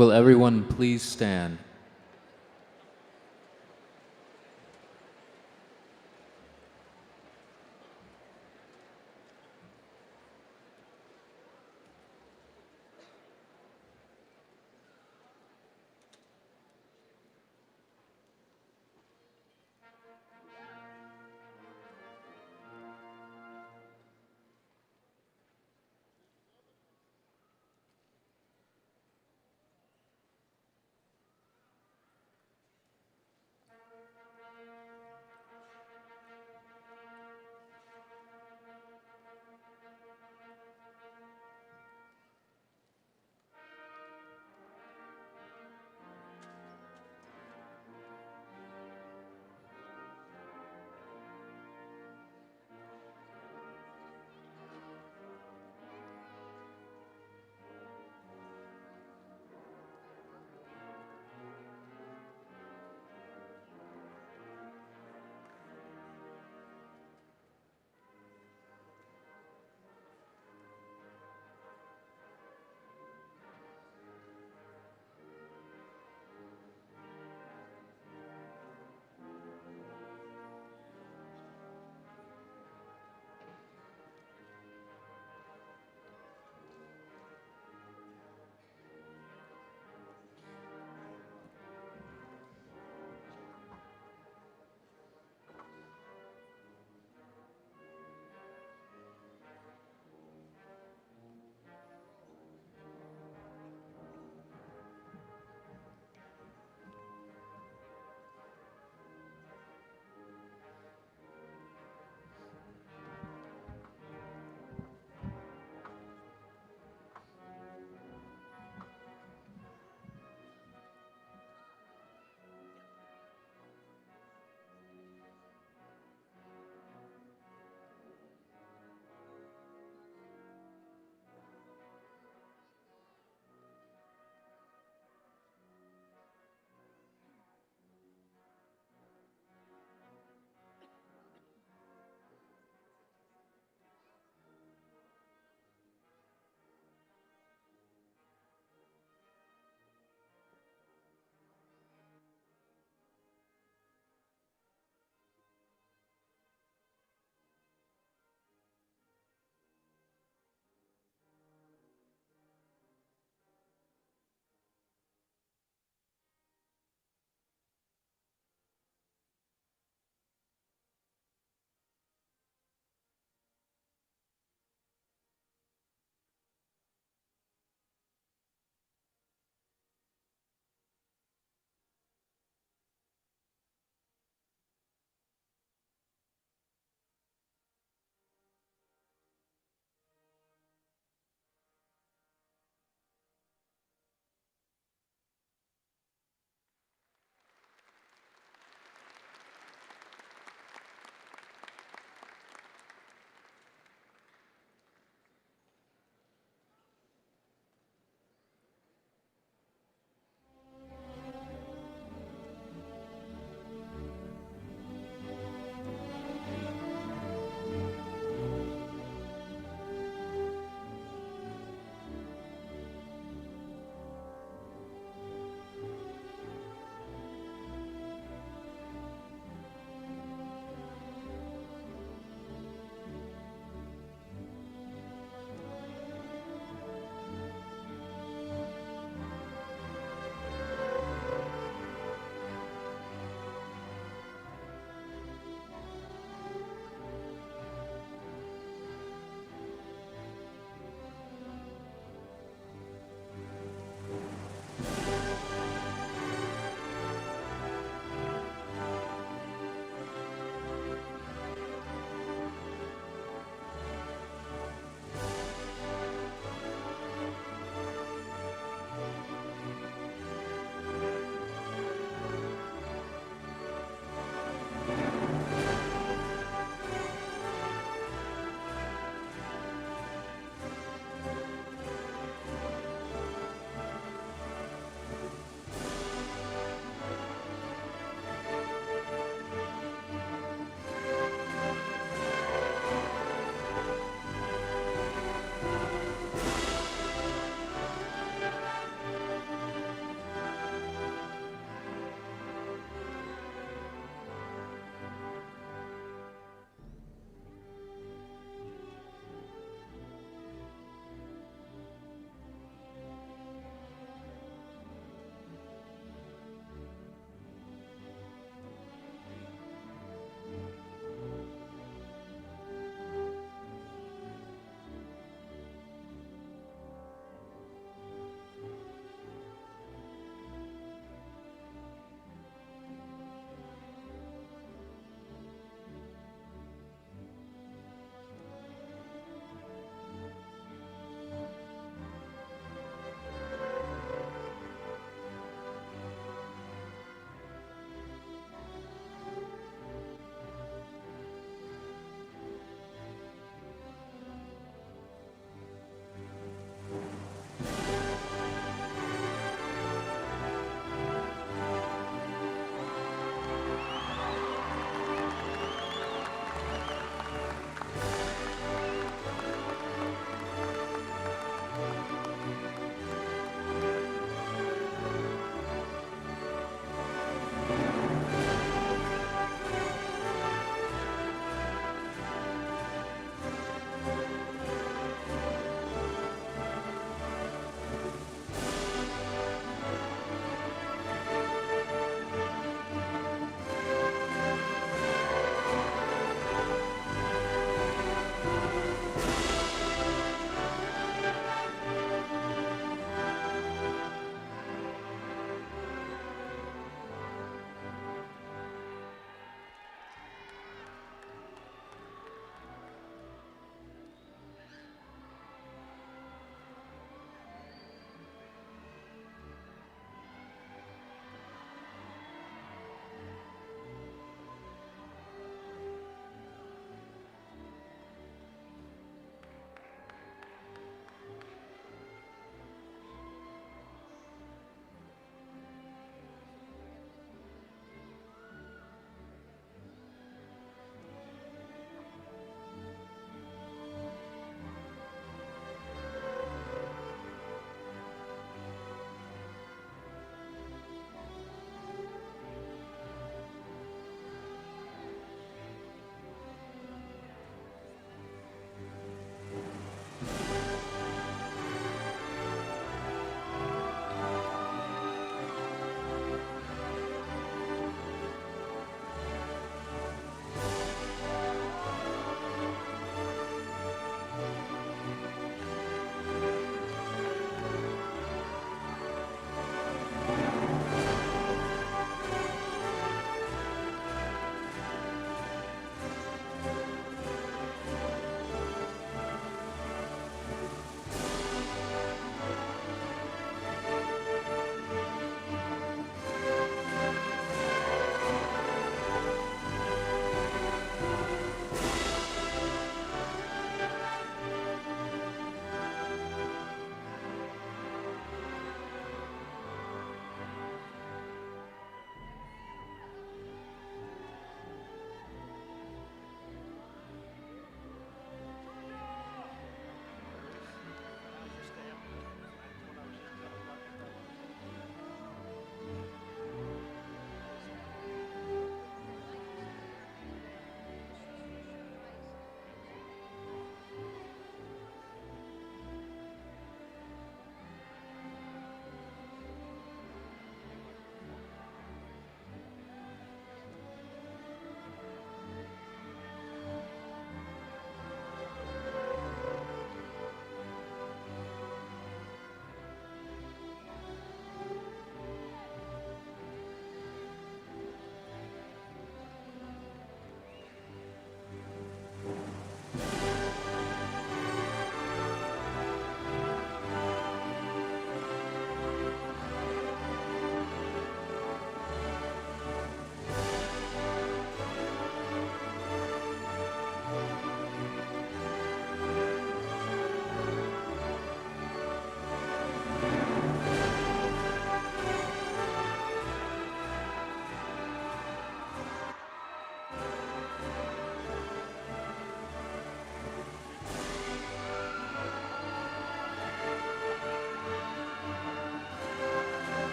Will everyone please stand?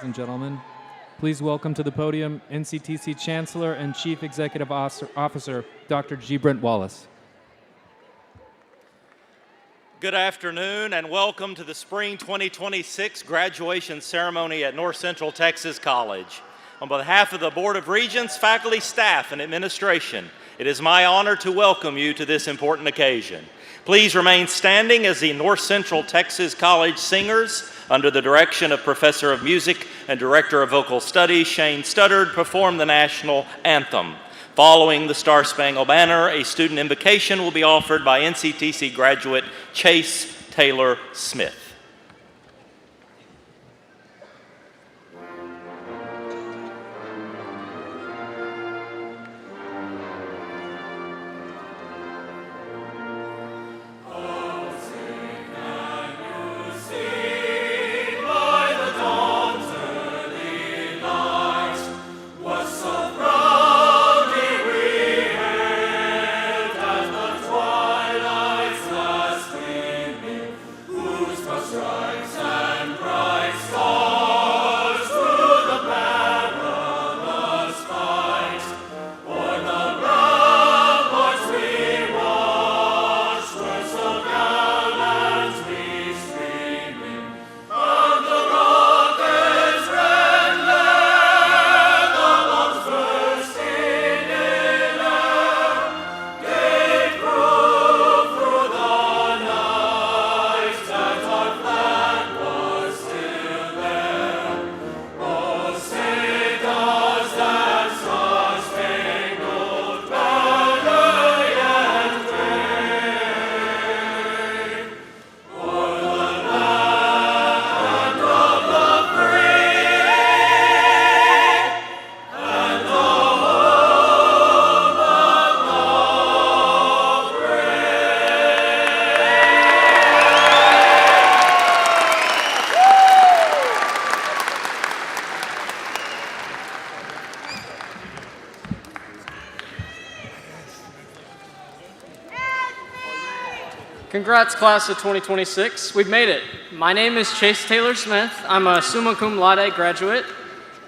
and gentlemen, please welcome to the podium NCTC Chancellor and Chief Executive Officer, Dr. G. Brent Wallace. Good afternoon and welcome to the Spring 2026 graduation ceremony at North Central Texas College. On behalf of the Board of Regents, faculty, staff, and administration, it is my honor to welcome you to this important occasion. Please remain standing as the North Central Texas College Singers, under the direction of Professor of Music and Director of Vocal Studies, Shane Studdard, perform the national anthem. Following the Star Spangled Banner, a student invocation will be offered by NCTC graduate Chase Taylor Smith. Congrats, class of 2026. We've made it. My name is Chase Taylor Smith. I'm a summa cum laude graduate.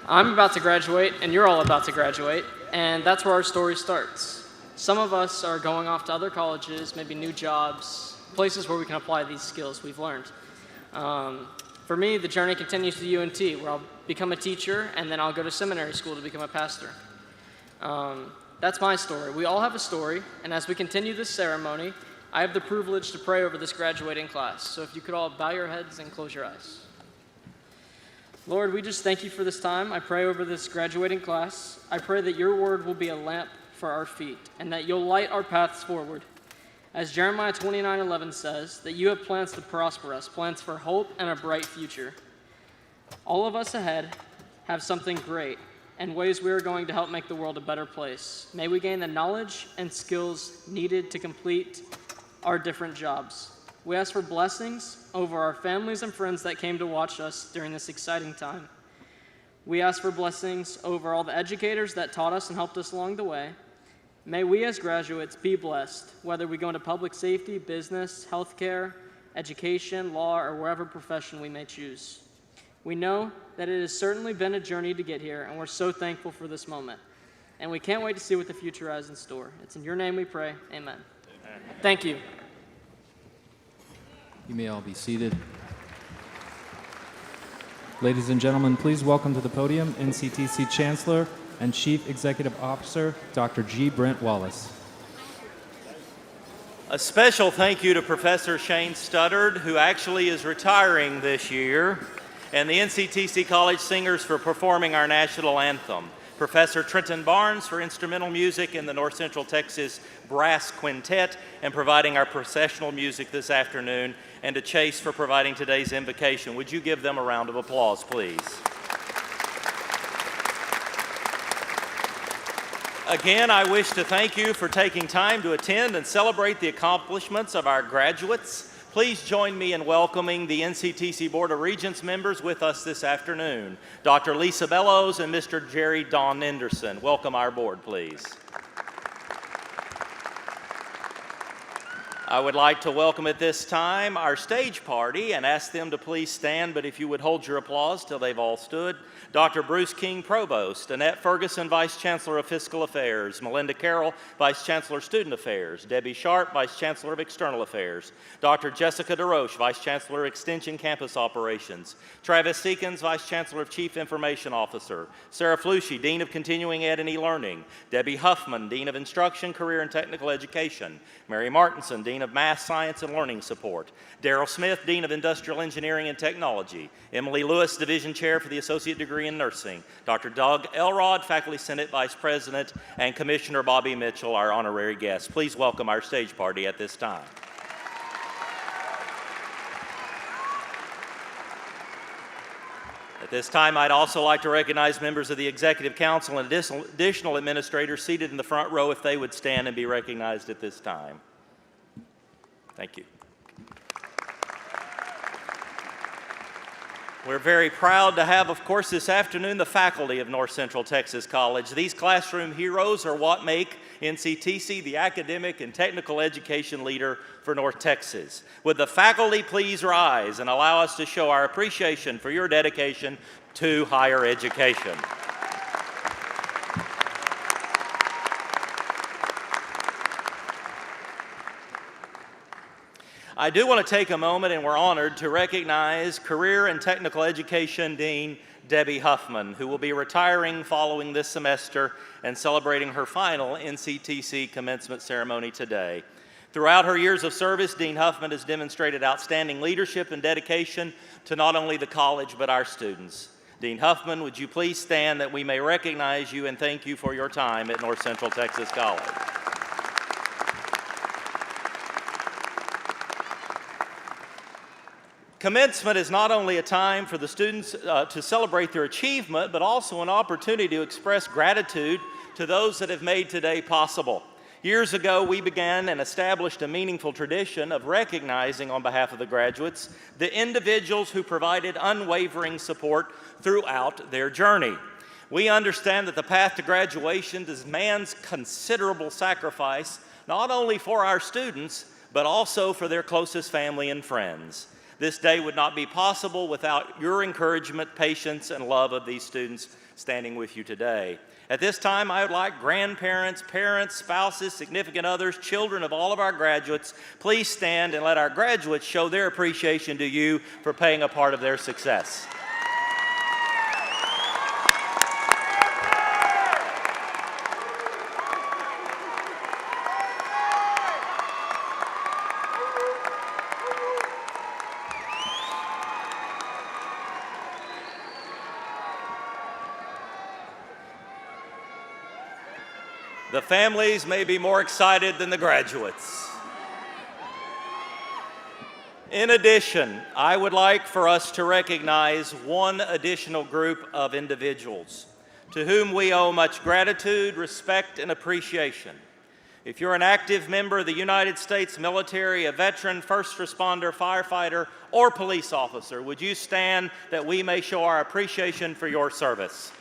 I'm about to graduate, and you're all about to graduate, and that's where our story starts. Some of us are going off to other colleges, maybe new jobs, places where we can apply these skills we've learned. For me, the journey continues to UNT, where I'll become a teacher, and then I'll go to seminary school to become a pastor. That's my story. We all have a story, and as we continue this ceremony, I have the privilege to pray over this graduating class. So if you could all bow your heads and close your eyes. Lord, we just thank you for this time. I pray over this graduating class. I pray that your word will be a lamp for our feet and that you'll light our paths forward. As Jeremiah 29:11 says, that you have plans to prosper us, plans for hope and a bright future. All of us ahead have something great and ways we are going to help make the world a better place. May we gain the knowledge and skills needed to complete our different jobs. We ask for blessings over our families and friends that came to watch us during this exciting time. We ask for blessings over all the educators that taught us and helped us along the way. May we as graduates be blessed, whether we go into public safety, business, healthcare, education, law, or wherever profession we may choose. We know that it has certainly been a journey to get here, and we're so thankful for this moment. And we can't wait to see what the future has in store. It's in your name we pray, amen. Thank you. You may all be seated. Ladies and gentlemen, please welcome to the podium NCTC Chancellor and Chief Executive Officer, Dr. G. Brent Wallace. A special thank you to Professor Shane Studdard, who actually is retiring this year, and the NCTC College Singers for performing our national anthem. Professor Trenton Barnes for instrumental music in the North Central Texas Brass Quintet and providing our processional music this afternoon, and to Chase for providing today's invocation. Would you give them a round of applause, please? Again, I wish to thank you for taking time to attend and celebrate the accomplishments of our graduates. Please join me in welcoming the NCTC Board of Regents members with us this afternoon. Dr. Lisa Bellows and Mr. Jerry Don Henderson. Welcome our board, please. I would like to welcome at this time our stage party and ask them to please stand, but if you would hold your applause till they've all stood. Dr. Bruce King, Provost, Annette Ferguson, Vice Chancellor of Fiscal Affairs, Melinda Carroll, Vice Chancellor of Student Affairs, Debbie Sharp, Vice Chancellor of External Affairs, Dr. Jessica DeRoche, Vice Chancellor of Extension Campus Operations, Travis Seekins, Vice Chancellor of Chief Information Officer, Sarah Flushy, Dean of Continuing Ed and E-Learning, Debbie Huffman, Dean of Instruction, Career and Technical Education, Mary Martinson, Dean of Math, Science, and Learning Support, Darrell Smith, Dean of Industrial Engineering and Technology, Emily Lewis, Division Chair for the Associate Degree in Nursing, Dr. Doug Elrod, Faculty Senate Vice President, and Commissioner Bobby Mitchell, our honorary guest. Please welcome our stage party at this time. At this time, I'd also like to recognize members of the Executive Council and additional administrators seated in the front row if they would stand and be recognized at this time. Thank you. We're very proud to have, of course, this afternoon the faculty of North Central Texas College. These classroom heroes are what make NCTC the academic and technical education leader for North Texas. Would the faculty please rise and allow us to show our appreciation for your dedication to higher education. I do want to take a moment, and we're honored to recognize Career and Technical Education Dean Debbie Huffman, who will be retiring following this semester and celebrating her final NCTC commencement ceremony today. Throughout her years of service, Dean Huffman has demonstrated outstanding leadership and dedication to not only the college but our students. Dean Huffman, would you please stand that we may recognize you and thank you for your time at North Central Texas College. Commencement is not only a time for the students to celebrate their achievement, but also an opportunity to express gratitude to those that have made today possible. Years ago, we began and established a meaningful tradition of recognizing on behalf of the graduates the individuals who provided unwavering support throughout their journey. We understand that the path to graduation demands considerable sacrifice, not only for our students, but also for their closest family and friends. This day would not be possible without your encouragement, patience, and love of these students standing with you today. At this time, I would like grandparents, parents, spouses, significant others, children of all of our graduates, please stand and let our graduates show their appreciation to you for playing a part of their success. The families may be more excited than the graduates. In addition, I would like for us to recognize one additional group of individuals to whom we owe much gratitude, respect, and appreciation. If you're an active member of the United States military, a veteran, first responder, firefighter, or police officer, would you stand that we may show our appreciation for your service?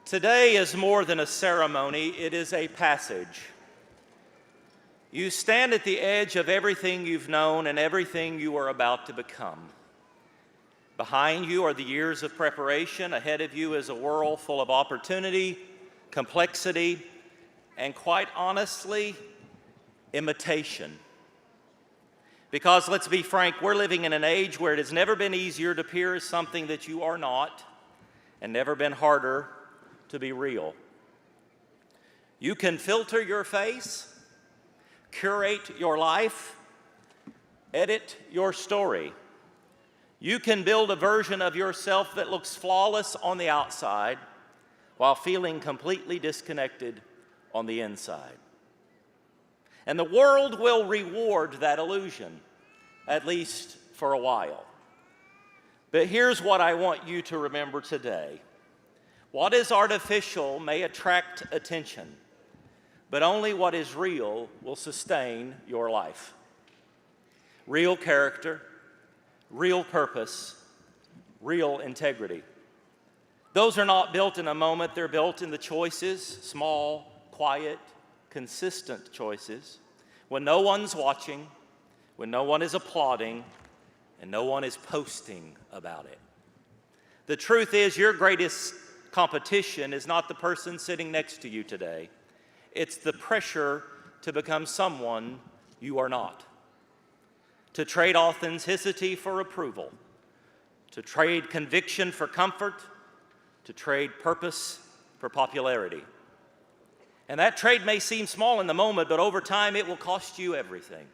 Today is more than a ceremony, it is a passage. You stand at the edge of everything you've known and everything you are about to become. Behind you are the years of preparation. Ahead of you is a world full of opportunity, complexity, and quite honestly, imitation. Because let's be frank, we're living in an age where it has never been easier to appear as something that you are not, and never been harder to be real. You can filter your face, curate your life, edit your story. You can build a version of yourself that looks flawless on the outside while feeling completely disconnected on the inside. And the world will reward that illusion, at least for a while. But here's what I want you to remember today. What is artificial may attract attention, but only what is real will sustain your life. real character, real purpose, real integrity. Those are not built in a moment, they're built in the choices, small, quiet, consistent choices, when no one's watching, when no one is applauding, and no one is posting about it. The truth is, your greatest competition is not the person sitting next to you today. It's the pressure to become someone you are not. To trade authenticity for approval. To trade conviction for comfort. To trade purpose for popularity. And that trade may seem small in the moment, but over time it will cost you everything.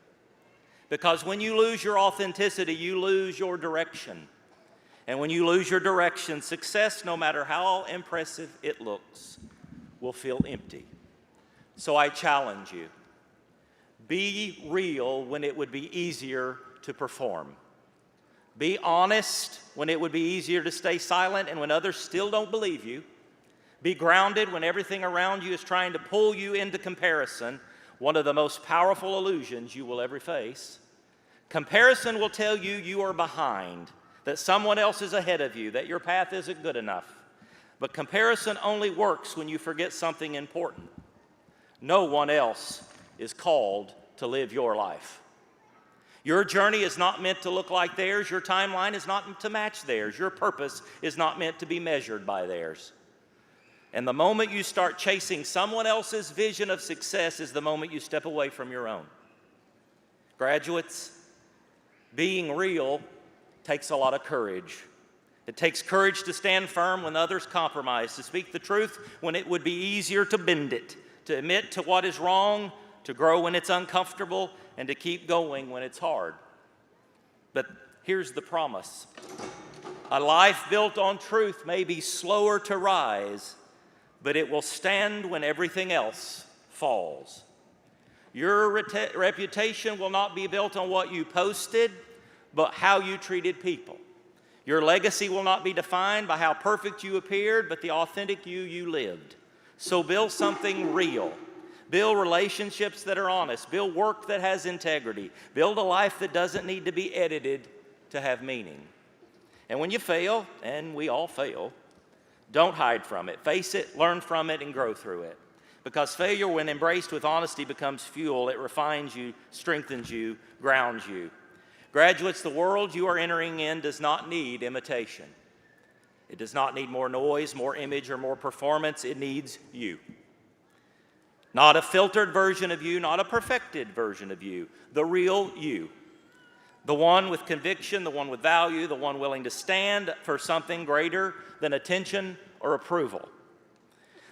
Because when you lose your authenticity, you lose your direction. And when you lose your direction, success, no matter how impressive it looks, will feel empty. So I challenge you, be real when it would be easier to perform. Be honest when it would be easier to stay silent and when others still don't believe you. Be grounded when everything around you is trying to pull you into comparison, one of the most powerful illusions you will ever face. Comparison will tell you you are behind, that someone else is ahead of you, that your path isn't good enough. But comparison only works when you forget something important. No one else is called to live your life. Your journey is not meant to look like theirs. Your timeline is not to match theirs. Your purpose is not meant to be measured by theirs. And the moment you start chasing someone else's vision of success is the moment you step away from your own. Graduates, being real takes a lot of courage. It takes courage to stand firm when others compromise, to speak the truth when it would be easier to bend it, to admit to what is wrong, to grow when it's uncomfortable, and to keep going when it's hard. But here's the promise. A life built on truth may be slower to rise, but it will stand when everything else falls. Your reputation will not be built on what you posted, but how you treated people. Your legacy will not be defined by how perfect you appeared, but the authentic you lived. So build something real. Build relationships that are honest. Build work that has integrity. Build a life that doesn't need to be edited to have meaning. And when you fail, and we all fail, don't hide from it. Face it, learn from it, and grow through it. Because failure, when embraced with honesty, becomes fuel. It refines you, strengthens you, grounds you. Graduates, the world you are entering in does not need imitation. It does not need more noise, more image, or more performance. It needs you. Not a filtered version of you, not a perfected version of you. The real you. The one with conviction, the one with value, the one willing to stand for something greater than attention or approval.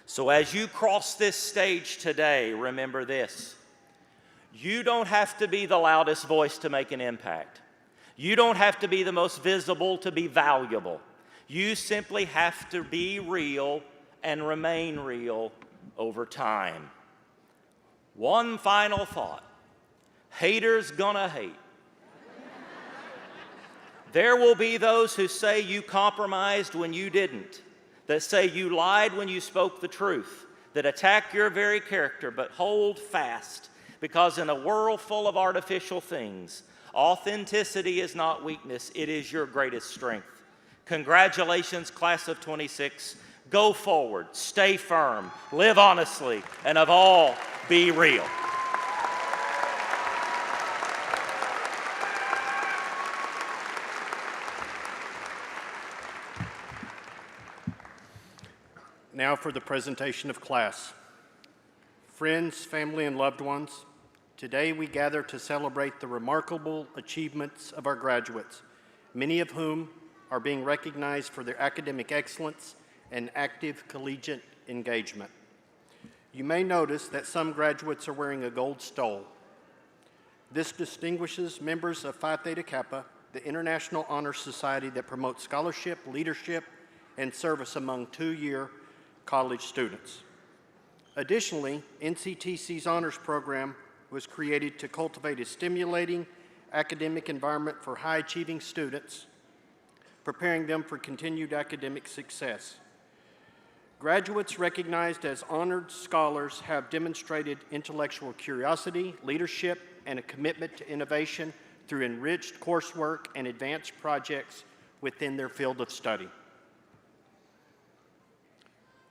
So as you cross this stage today, remember this. You don't have to be the loudest voice to make an impact. You don't have to be the most visible to be valuable. You simply have to be real and remain real over time. One final thought. Haters gonna hate. There will be those who say you compromised when you didn't, that say you lied when you spoke the truth, that attack your very character, but hold fast, because in a world full of artificial things, authenticity is not weakness, it is your greatest strength. Congratulations, class of 26. Go forward, stay firm, live honestly, and of all, be real. Now for the presentation of class. Friends, family, and loved ones, today we gather to celebrate the remarkable achievements of our graduates, many of whom are being recognized for their academic excellence and active collegiate engagement. You may notice that some graduates are wearing a gold stole. This distinguishes members of Phi Theta Kappa, the International Honor Society that promotes scholarship, leadership, and service among two-year college students. Additionally, NCTC's honors program was created to cultivate a stimulating academic environment for high-achieving students, preparing them for continued academic success. Graduates recognized as honored scholars have demonstrated intellectual curiosity, leadership, and a commitment to innovation through enriched coursework and advanced projects within their field of study.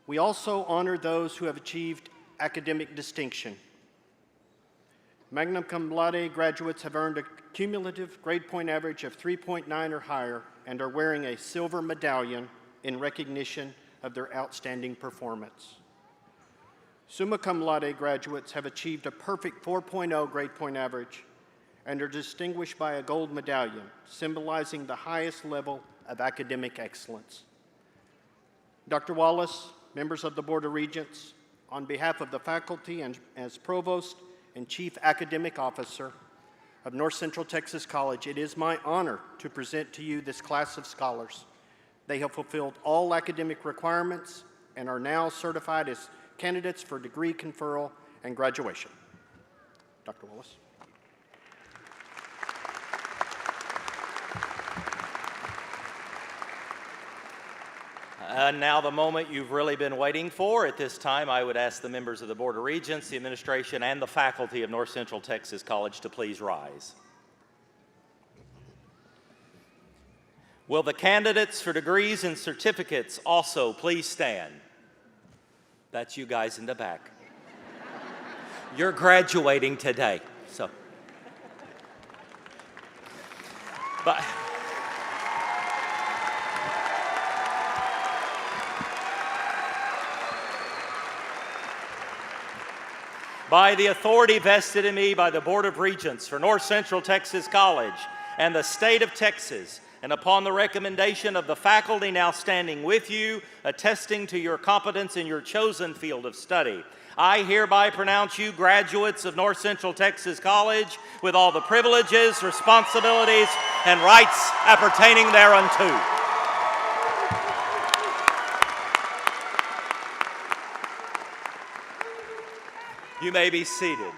We also honor those who have achieved academic distinction. Magna cum laude graduates have earned a cumulative grade point average of 3.9 or higher and are wearing a silver medallion in recognition of their outstanding performance. Summa cum laude graduates have achieved a perfect 4.0 grade point average and are distinguished by a gold medallion, symbolizing the highest level of academic excellence. Dr. Wallace, members of the Board of Regents, on behalf of the faculty and as Provost and Chief Academic Officer of North Central Texas College, it is my honor to present to you this class of scholars. They have fulfilled all academic requirements and are now certified as candidates for degree conferral and graduation. Dr. Wallace. And now the moment you've really been waiting for. At this time, I would ask the members of the Board of Regents, the administration, and the faculty of North Central Texas College to please rise. Will the candidates for degrees and certificates also please stand? That's you guys in the back. You're graduating today, so. But. By the authority vested in me by the Board of Regents for North Central Texas College and the state of Texas, and upon the recommendation of the faculty now standing with you, attesting to your competence in your chosen field of study, I hereby pronounce you graduates of North Central Texas College with all the privileges, responsibilities, and rights appertaining thereunto. You may be seated.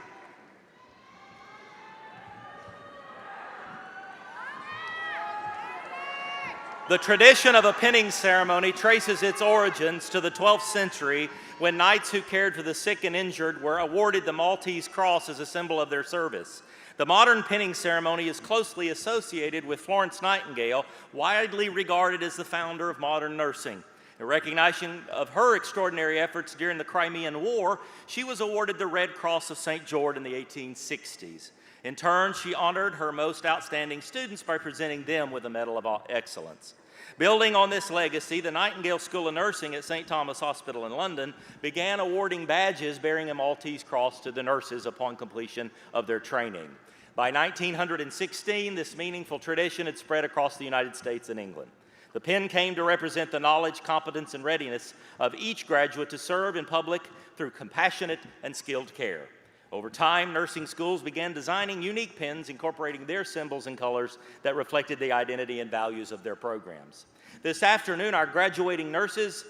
The tradition of a pinning ceremony traces its origins to the 12th century when knights who cared for the sick and injured were awarded the Maltese Cross as a symbol of their service. The modern pinning ceremony is closely associated with Florence Nightingale, widely regarded as the founder of modern nursing. In recognition of her extraordinary efforts during the Crimean War, she was awarded the Red Cross of St. George in the 1860s. In turn, she honored her most outstanding students by presenting them with a Medal of Excellence. Building on this legacy, the Nightingale School of Nursing at St. Thomas Hospital in London began awarding badges bearing a Maltese Cross to the nurses upon completion of their training. By 1916, this meaningful tradition had spread across the United States and England. The pin came to represent the knowledge, competence, and readiness of each graduate to serve in public through compassionate and skilled care. Over time, nursing schools began designing unique pins incorporating their symbols and colors that reflected the identity and values of their programs. This afternoon, our graduating nurses,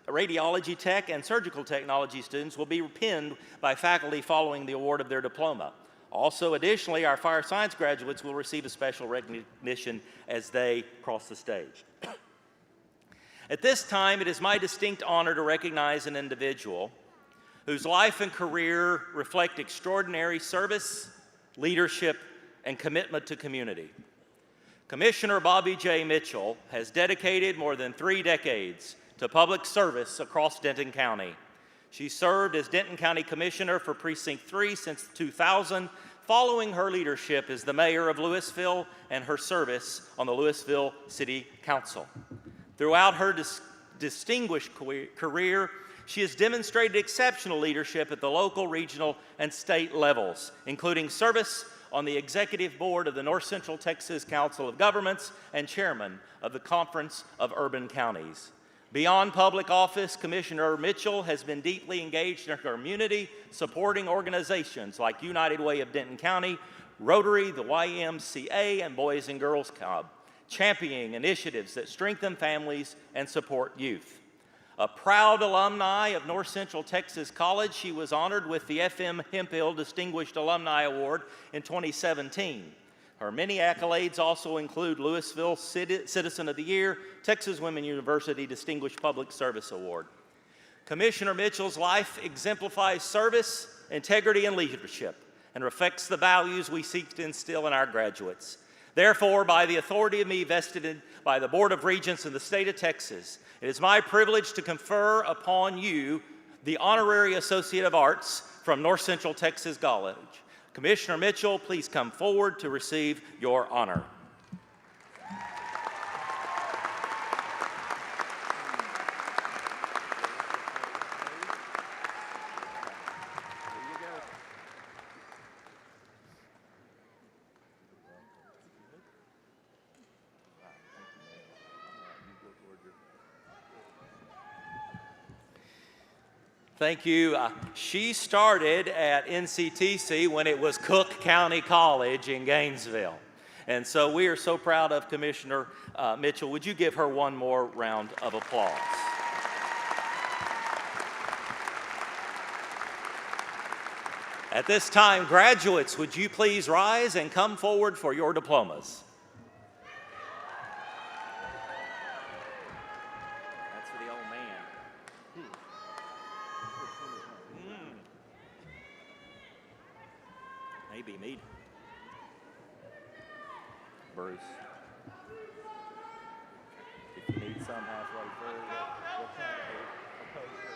radiology tech, and surgical technology students will be pinned by faculty following the award of their diploma. Also, additionally, our fire science graduates will receive a special recognition as they cross the stage. At this time, it is my distinct honor to recognize an individual whose life and career reflect extraordinary service, leadership, and commitment to community. Commissioner Bobby J. Mitchell has dedicated more than 3 decades to public service across Denton County. She served as Denton County Commissioner for Precinct 3 since 2000, following her leadership as the mayor of Louisville and her service on the Louisville City Council. Throughout her distinguished career, she has demonstrated exceptional leadership at the local, regional, and state levels, including service on the executive board of the North Central Texas Council of Governments and chairman of the Conference of Urban Counties. Beyond public office, Commissioner Mitchell has been deeply engaged in her community, supporting organizations like United Way of Denton County, Rotary, the YMCA, and Boys and Girls Club, championing initiatives that strengthen families and support youth. A proud alumni of North Central Texas College, she was honored with the F.M. Hemphill Distinguished Alumni Award in 2017. Her many accolades also include Louisville Citizen of the Year, Texas Women University Distinguished Public Service Award. Commissioner Mitchell's life exemplifies service, integrity, and leadership, and reflects the values we seek to instill in our graduates. Therefore, by the authority of me vested by the Board of Regents in the state of Texas, it is my privilege to confer upon you the Honorary Associate of Arts from North Central Texas College. Commissioner Mitchell, please come forward to receive your honor. Thank you. She started at NCTC when it was Cook County College in Gainesville. And so we are so proud of Commissioner Mitchell. Would you give her one more round of applause? At this time, graduates, would you please rise and come forward for your diplomas? That's for the old man. Maybe me. Bruce. If you need some halfway through, we'll try to propose it.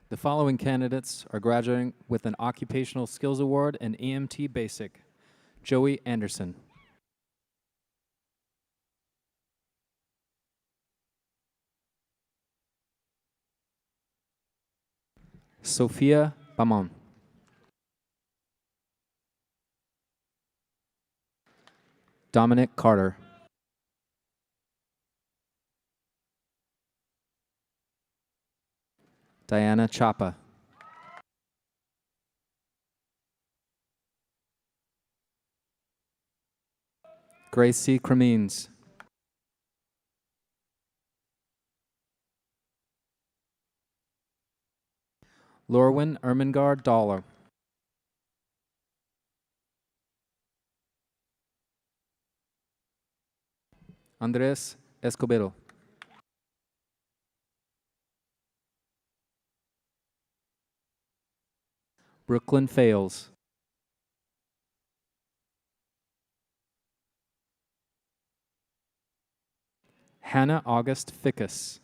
The following candidates are graduating with an Occupational Skills Award and EMT Basic. Joey Anderson. Sophia Bamon. Dominic Carter. Diana Chapa. Grace C. Cremines. Lorwin Ermengarde Dollar. Andres Escobedo. Brooklyn Fales. Hannah August Fickus.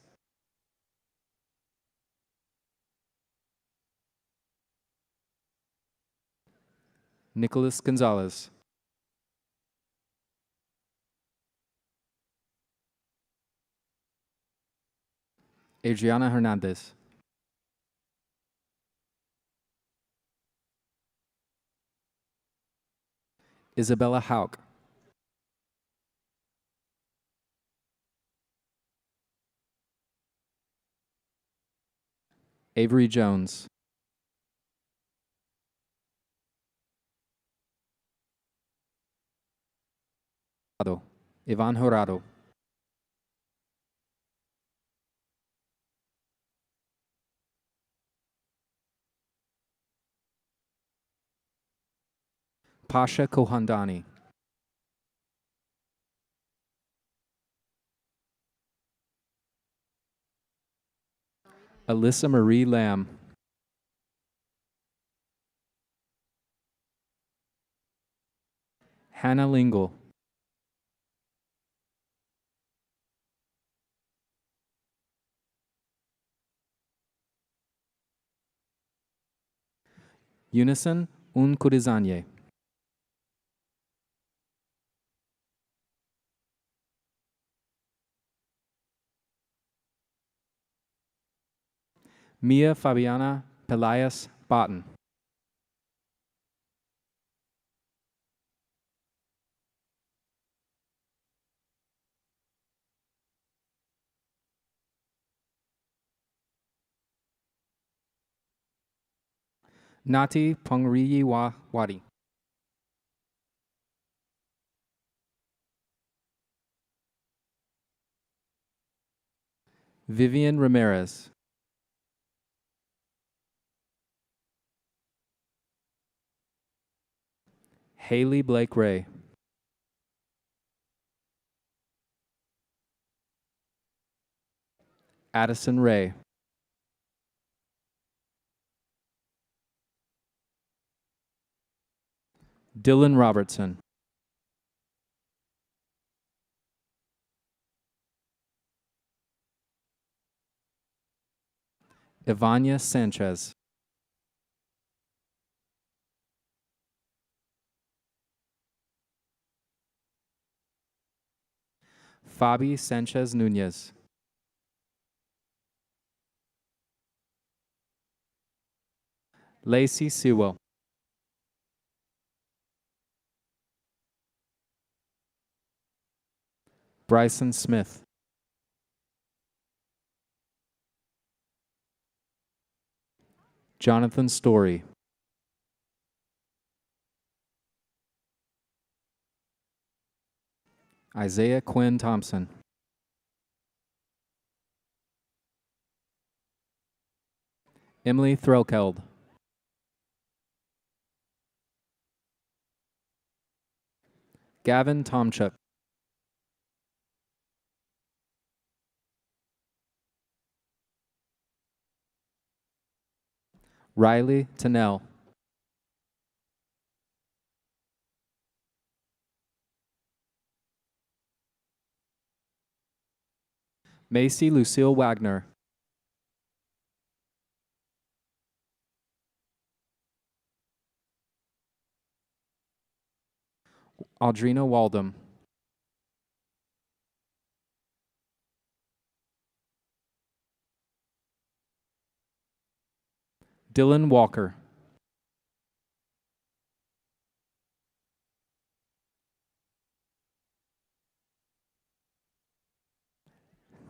Nicholas Gonzalez. Adriana Hernandez. Isabella Hauk. Avery Jones. Ivan Horado. Pasha Kohandani. Alyssa Marie Lamb. Hannah Lingle. Unison, un kurizanie. Mia Fabiana Pelias Botten. Nati Pongriyiwa Wadi. Vivian Ramirez. Haley Blake Ray. Addison Ray. Dylan Robertson. Ivania Sanchez. Fabi Sanchez Nunez. Lacey Sewell. Bryson Smith. Jonathan Story. Isaiah Quinn Thompson. Emily Threlkeld. Gavin Tomchuk. Riley Tennell. Macy Lucille Wagner. Audrina Waldom. Dylan Walker.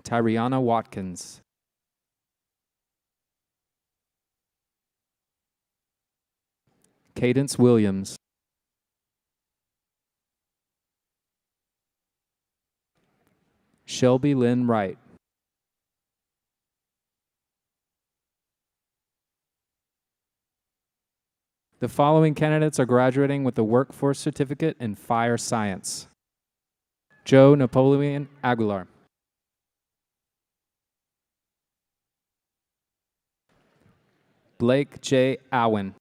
Tyriana Watkins. Cadence Williams. Shelby Lynn Wright. The following candidates are graduating with the Workforce Certificate in Fire Science. Joe Napoleon Aguilar. Blake J. Owen.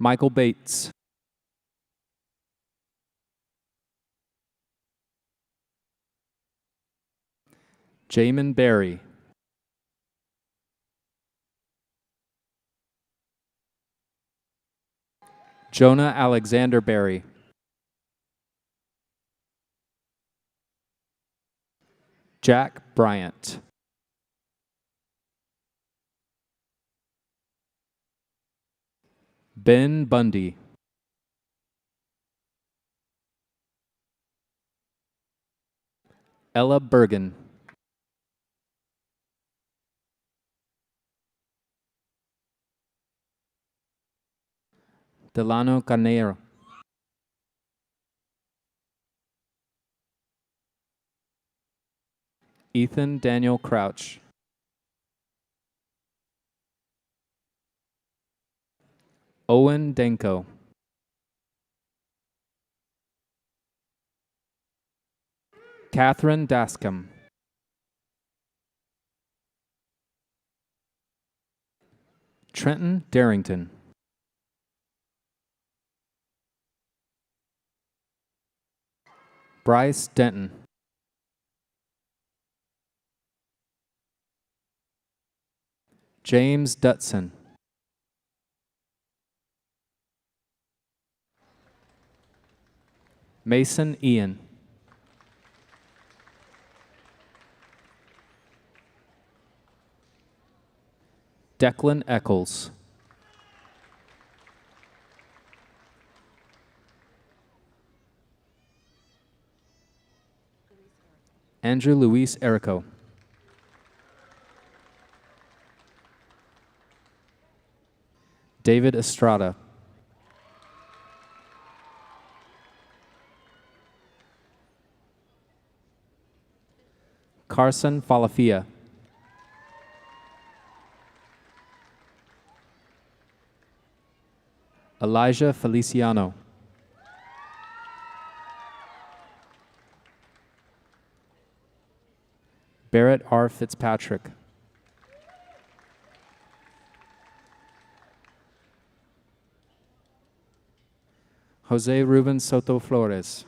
Michael Bates. Jamin Berry. Jonah Alexander Berry. Jack Bryant. Ben Bundy. Ella Bergen. Delano Carneiro. Ethan Daniel Crouch. Owen Denko. Catherine Dascom. Trenton Darrington. Bryce Denton. James Dutson. Mason Ian. Declan Eccles. Andrew Luis Erico. David Estrada. Carson Falafia. Elijah Feliciano. Barrett R. Fitzpatrick. Jose Ruben Soto Flores.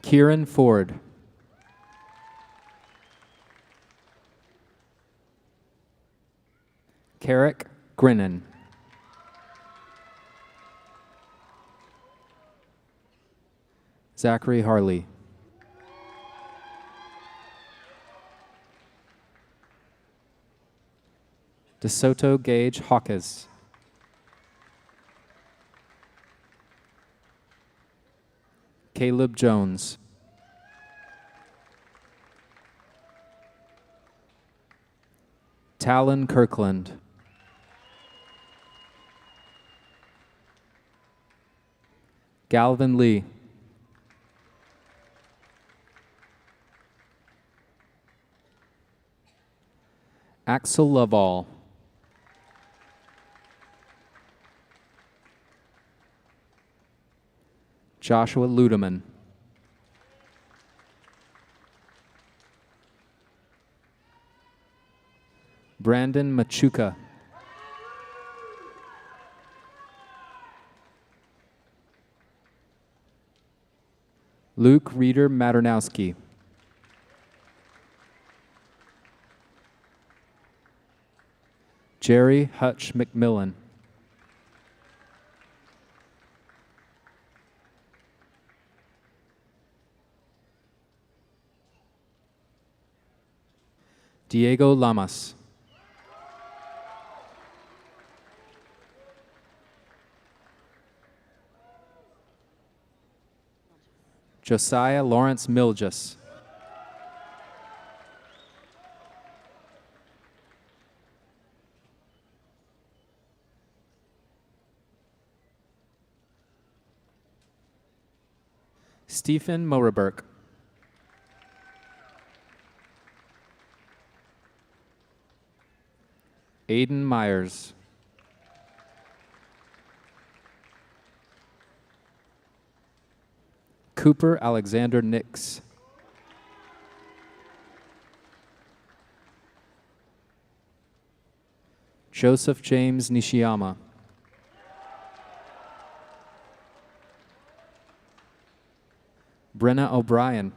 Kieran Ford. Carrick Grinnan. Zachary Harley. DeSoto Gage Hawkes. Caleb Jones. Talon Kirkland. Galvin Lee. Axel Laval. Joshua Ludeman. Brandon Machuca. Luke Reeder Maternowski. Jerry Hutch McMillan. Diego Lamas. Josiah Lawrence Milgus. Stephen Moraberk. Aiden Myers. Cooper Alexander Nix. Joseph James Nishiyama. Brenna O'Brien.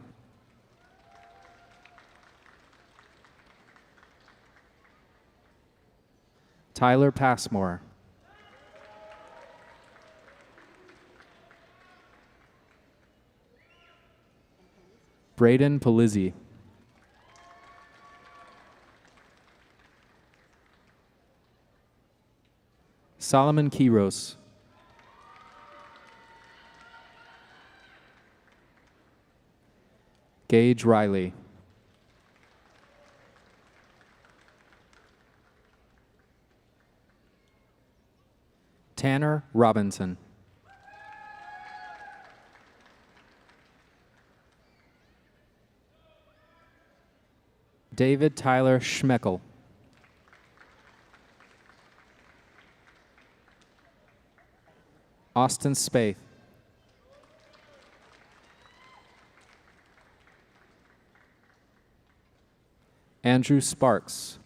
Tyler Passmore. Braden Polizzi. Solomon Kiros. Gage Riley. Tanner Robinson. David Tyler Schmeckel. Austin Spaeth. Andrew Sparks.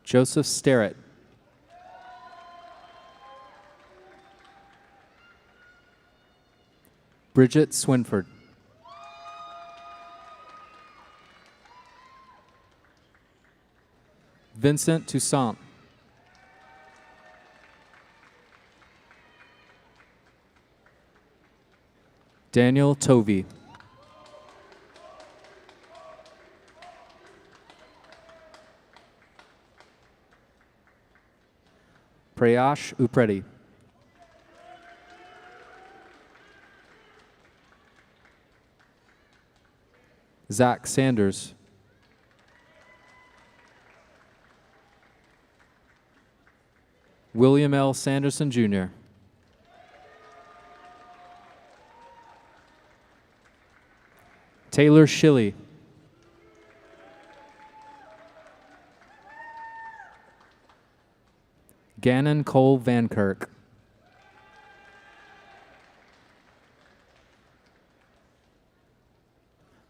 Joseph Sterrett. Bridget Swinford. Vincent Toussaint. Daniel Tovey. Prayash Upreti. Zach Sanders. William L. Sanderson, Jr. Taylor Shilley. Gannon Cole Van Kirk.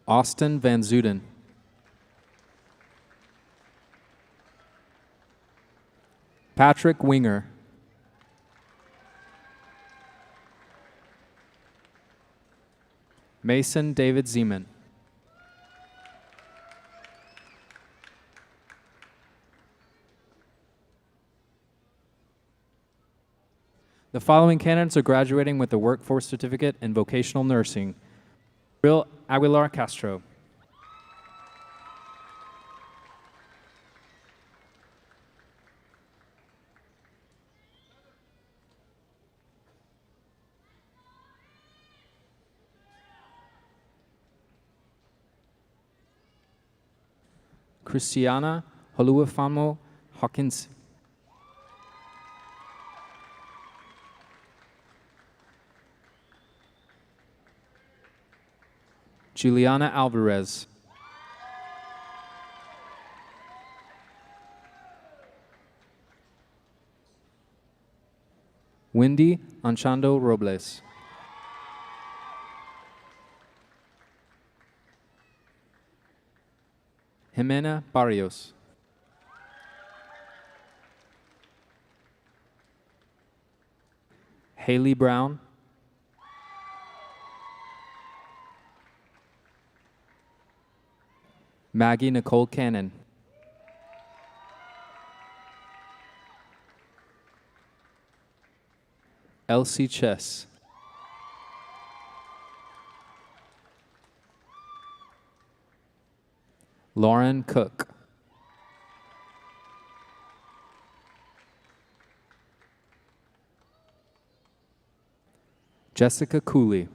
Austin Van Zuden. Patrick Winger. Mason David Zeman. The following candidates are graduating with a workforce certificate in vocational nursing. Bill Aguilar Castro. Christiana Holuafamo Hawkins. Juliana Alvarez. Wendy Anchando Robles. Jimena Barrios. Haley Brown. Maggie Nicole Cannon. Elsie Chess. Lauren Cook. Jessica Cooley.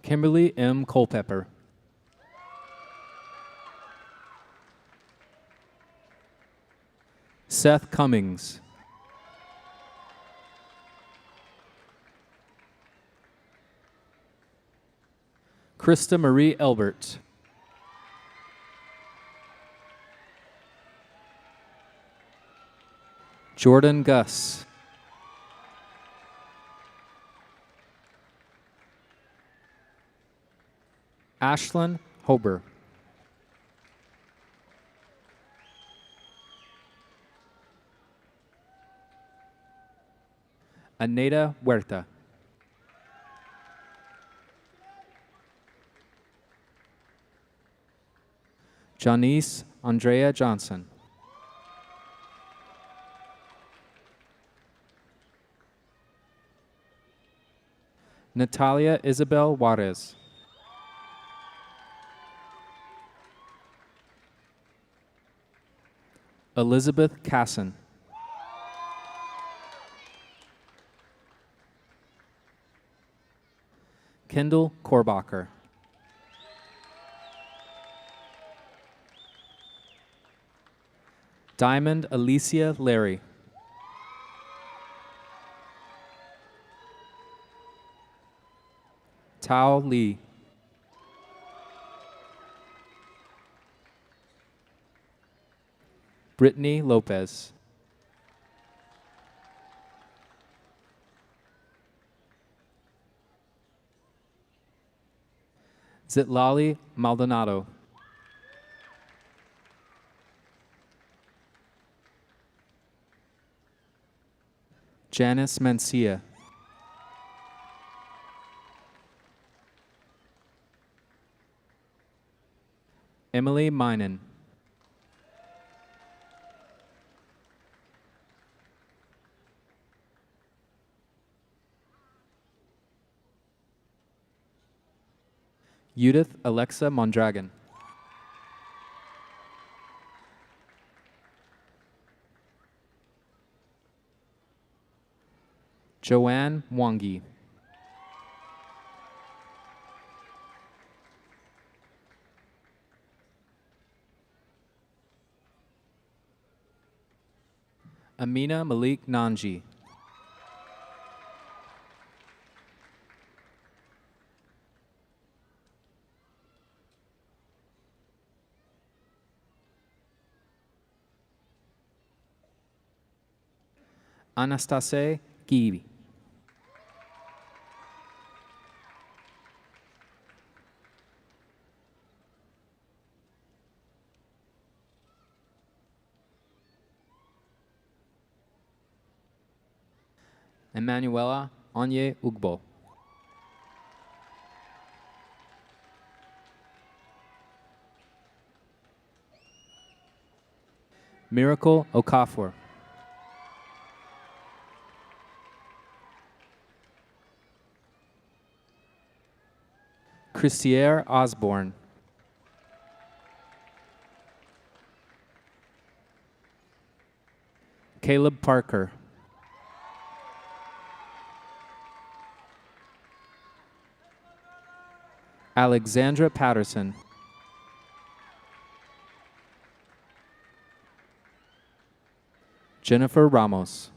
Kimberly M. Culpepper. Seth Cummings. Krista Marie Elbert. Jordan Gus. Ashlyn Hober. Aneta Huerta. Janice Andrea Johnson. Natalia Isabel Juarez. Elizabeth Casson. Kendall Korbacher. Diamond Alicia Larry. Tao Lee. Brittany Lopez. Zitlali Maldonado. Janice Mencia. Emily Minen. Judith Alexa Mondragon. Joanne Mwangi. Amina Malik Nanji. Anastase Gibi. Emanuela Onye Ugbo. Miracle Okafor. Christiere Osborne. Caleb Parker. Alexandra Patterson. Jennifer Ramos.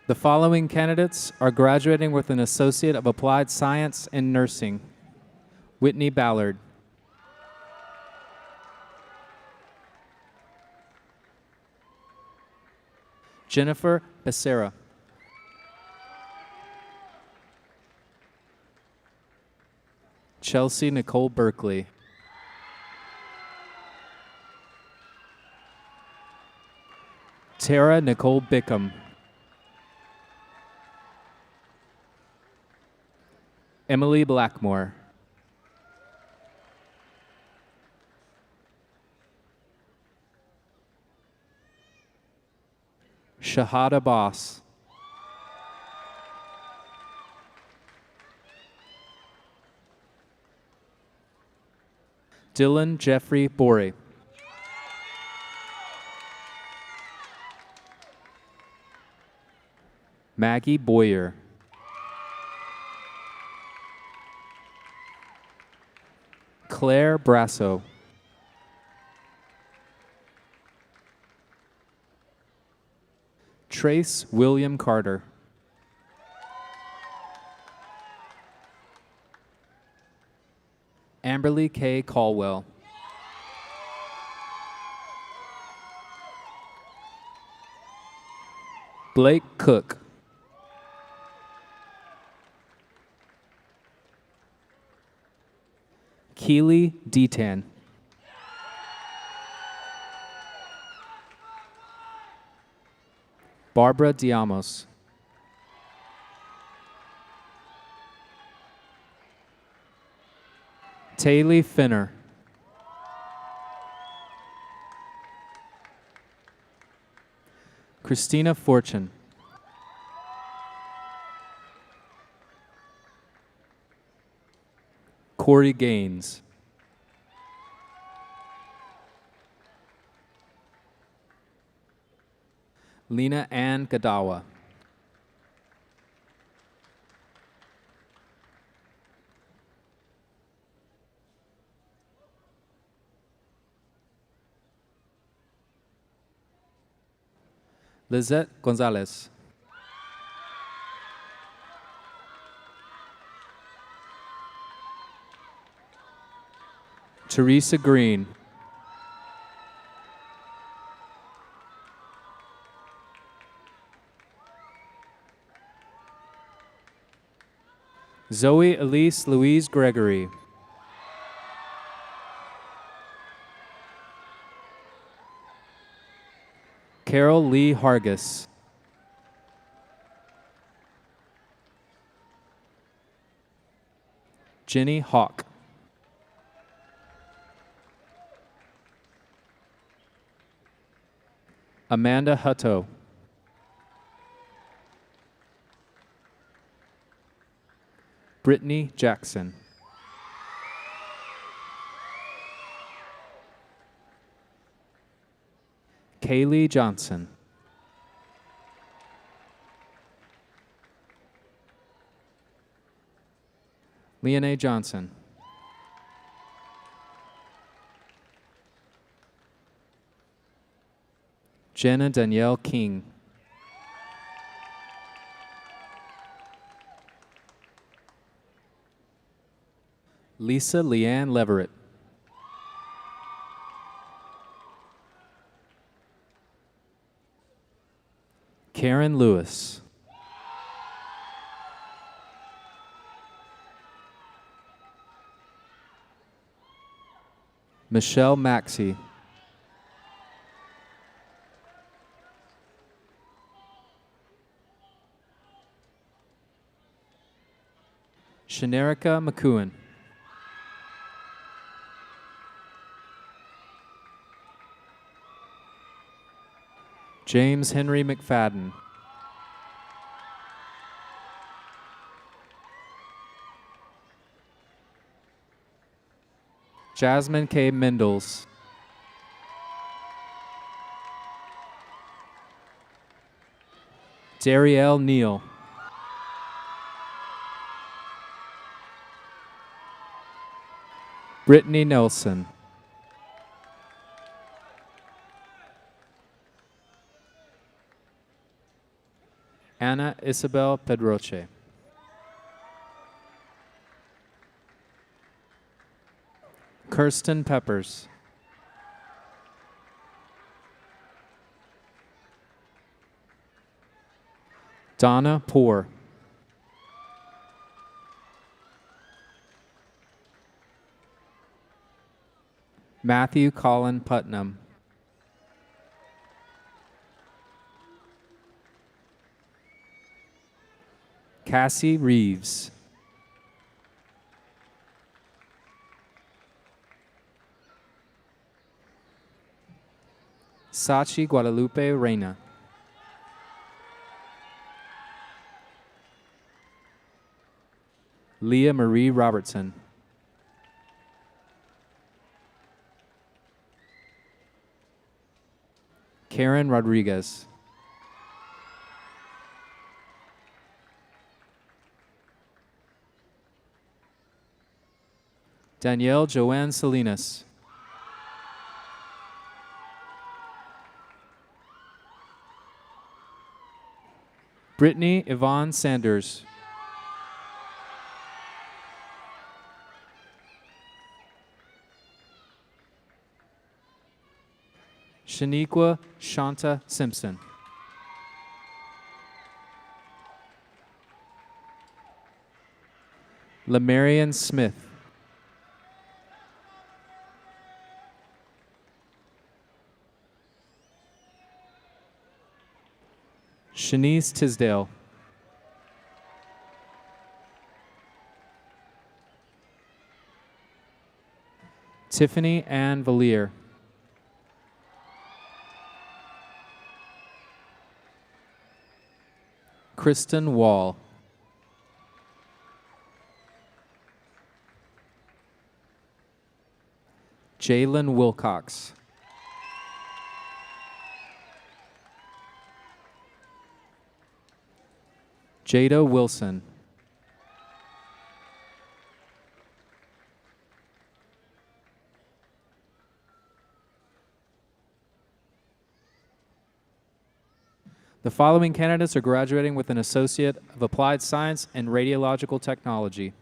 The following candidates are graduating with an Associate of Applied Science in Nursing. Whitney Ballard. Jennifer Becerra. Chelsea Nicole Berkeley. Tara Nicole Bickham. Emily Blackmore. Shahada Boss. Dylan Jeffrey Borey. Maggie Boyer. Claire Brasso. Trace William Carter. Amberly K. Caldwell. Blake Cook. Keely Detan. Barbara Diamos. Taylor Finner. Christina Fortune. Corey Gaines. Lena Ann Gadawa. Lizette Gonzalez. Teresa Green. Zoe Elise Louise Gregory. Carol Lee Hargis. Jenny Hawk. Amanda Hutto. Brittany Jackson. Kaylee Johnson. Leonae Johnson. Jenna Danielle King. Lisa Leanne Leverett. Karen Lewis. Michelle Maxey. Shanerica McCoon. James Henry McFadden. Jasmine K. Mendels. Darielle Neal. Brittany Nelson. Anna Isabel Pedroche. Kirsten Peppers. Donna Poor. Matthew Colin Putnam. Cassie Reeves. Sachi Guadalupe Reina. Leah Marie Robertson. Karen Rodriguez. Danielle Joanne Salinas. Brittany Yvonne Sanders. Shaniqua Shanta Simpson. Lamarian Smith. Shanice Tisdale. Tiffany Ann Valier. Kristen Wall. Jalen Wilcox. Jada Wilson. The following candidates are graduating with an Associate of Applied Science in Radiological Technology.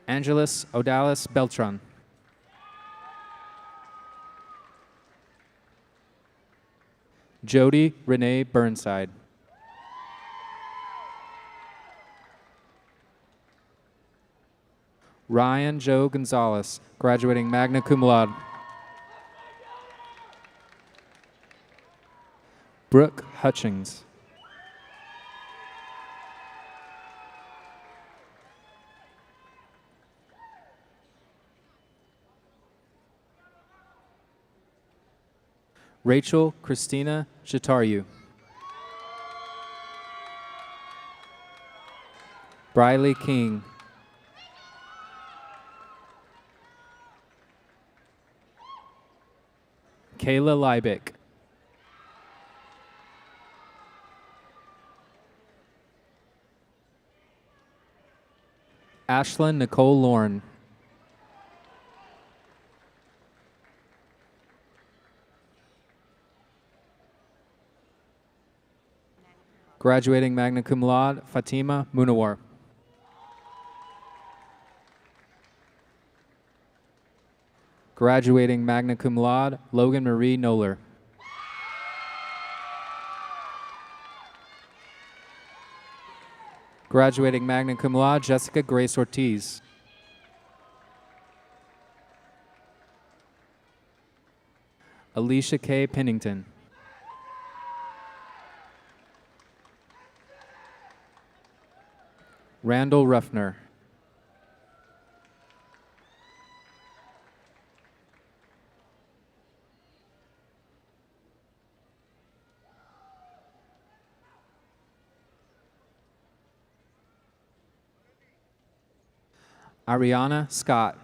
Angeles Odalis Beltran. Jody Renee Burnside. Ryan Joe Gonzalez, graduating magna cum laude. Brooke Hutchings. Rachel Christina Chataryu. Briley King. Kayla Liebig. Ashlyn Nicole Lorne. Graduating magna cum laude, Fatima Munawar. Graduating magna cum laude, Logan Marie Noller. Graduating magna cum laude, Jessica Grace Ortiz. Alicia K. Pennington. Randall Ruffner. Ariana Scott.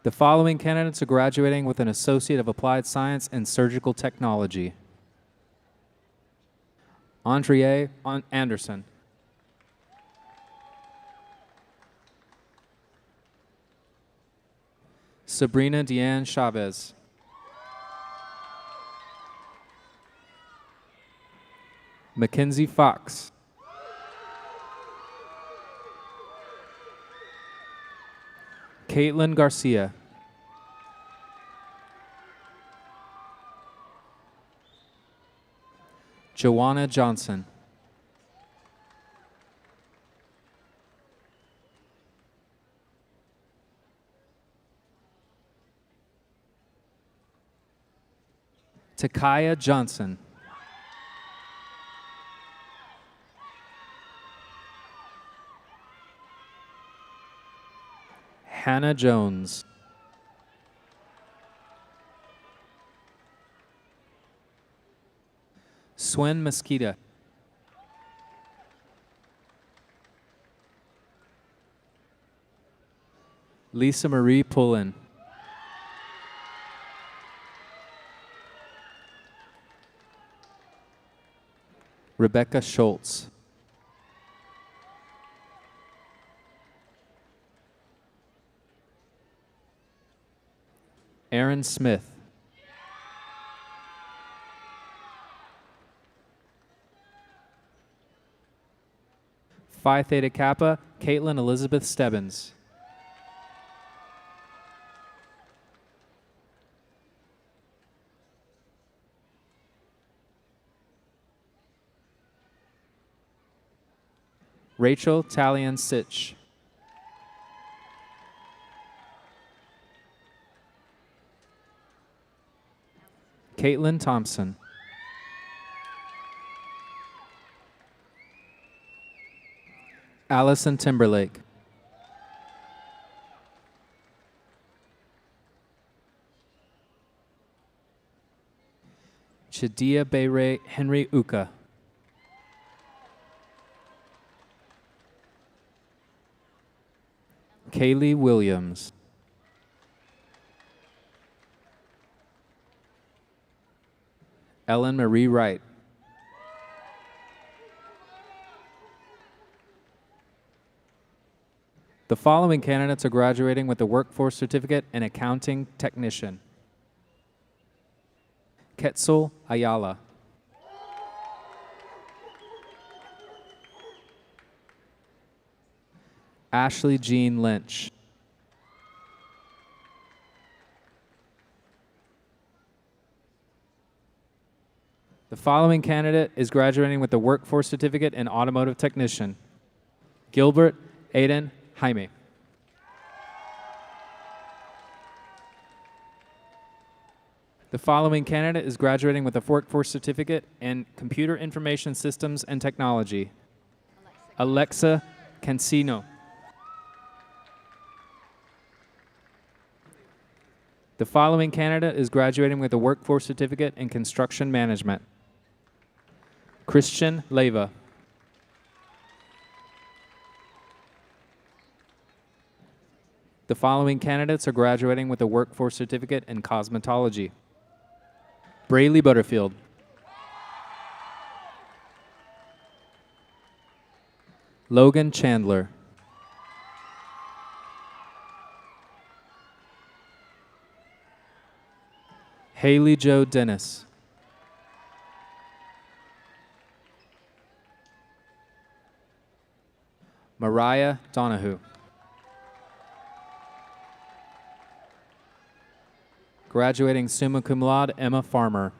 The following candidates are graduating with an Associate of Applied Science in Surgical Technology. Andrea Anderson. Sabrina Deanne Chavez. Mackenzie Fox. Caitlin Garcia. Joanna Johnson. Takaya Johnson. Hannah Jones. Swen Mosquita. Lisa Marie Pullen. Rebecca Schultz. Aaron Smith. Phi Theta Kappa, Caitlin Elizabeth Stebbins. Rachel Talian Sitch. Caitlin Thompson. Allison Timberlake. Chadia Bayray Henry Uka. Kaylee Williams. Ellen Marie Wright. The following candidates are graduating with a workforce certificate in accounting technician. Quetzal Ayala. Ashley Jean Lynch. The following candidate is graduating with a workforce certificate in automotive technician. Gilbert Aiden Jaime. The following candidate is graduating with a workforce certificate in Computer Information Systems and Technology. Alexa Cancino. The following candidate is graduating with a workforce certificate in Construction Management. Christian Leva. The following candidates are graduating with a workforce certificate in Cosmetology. Braylee Butterfield. Logan Chandler. Haley Jo Dennis. Mariah Donahue. Graduating summa cum laude, Emma Farmer.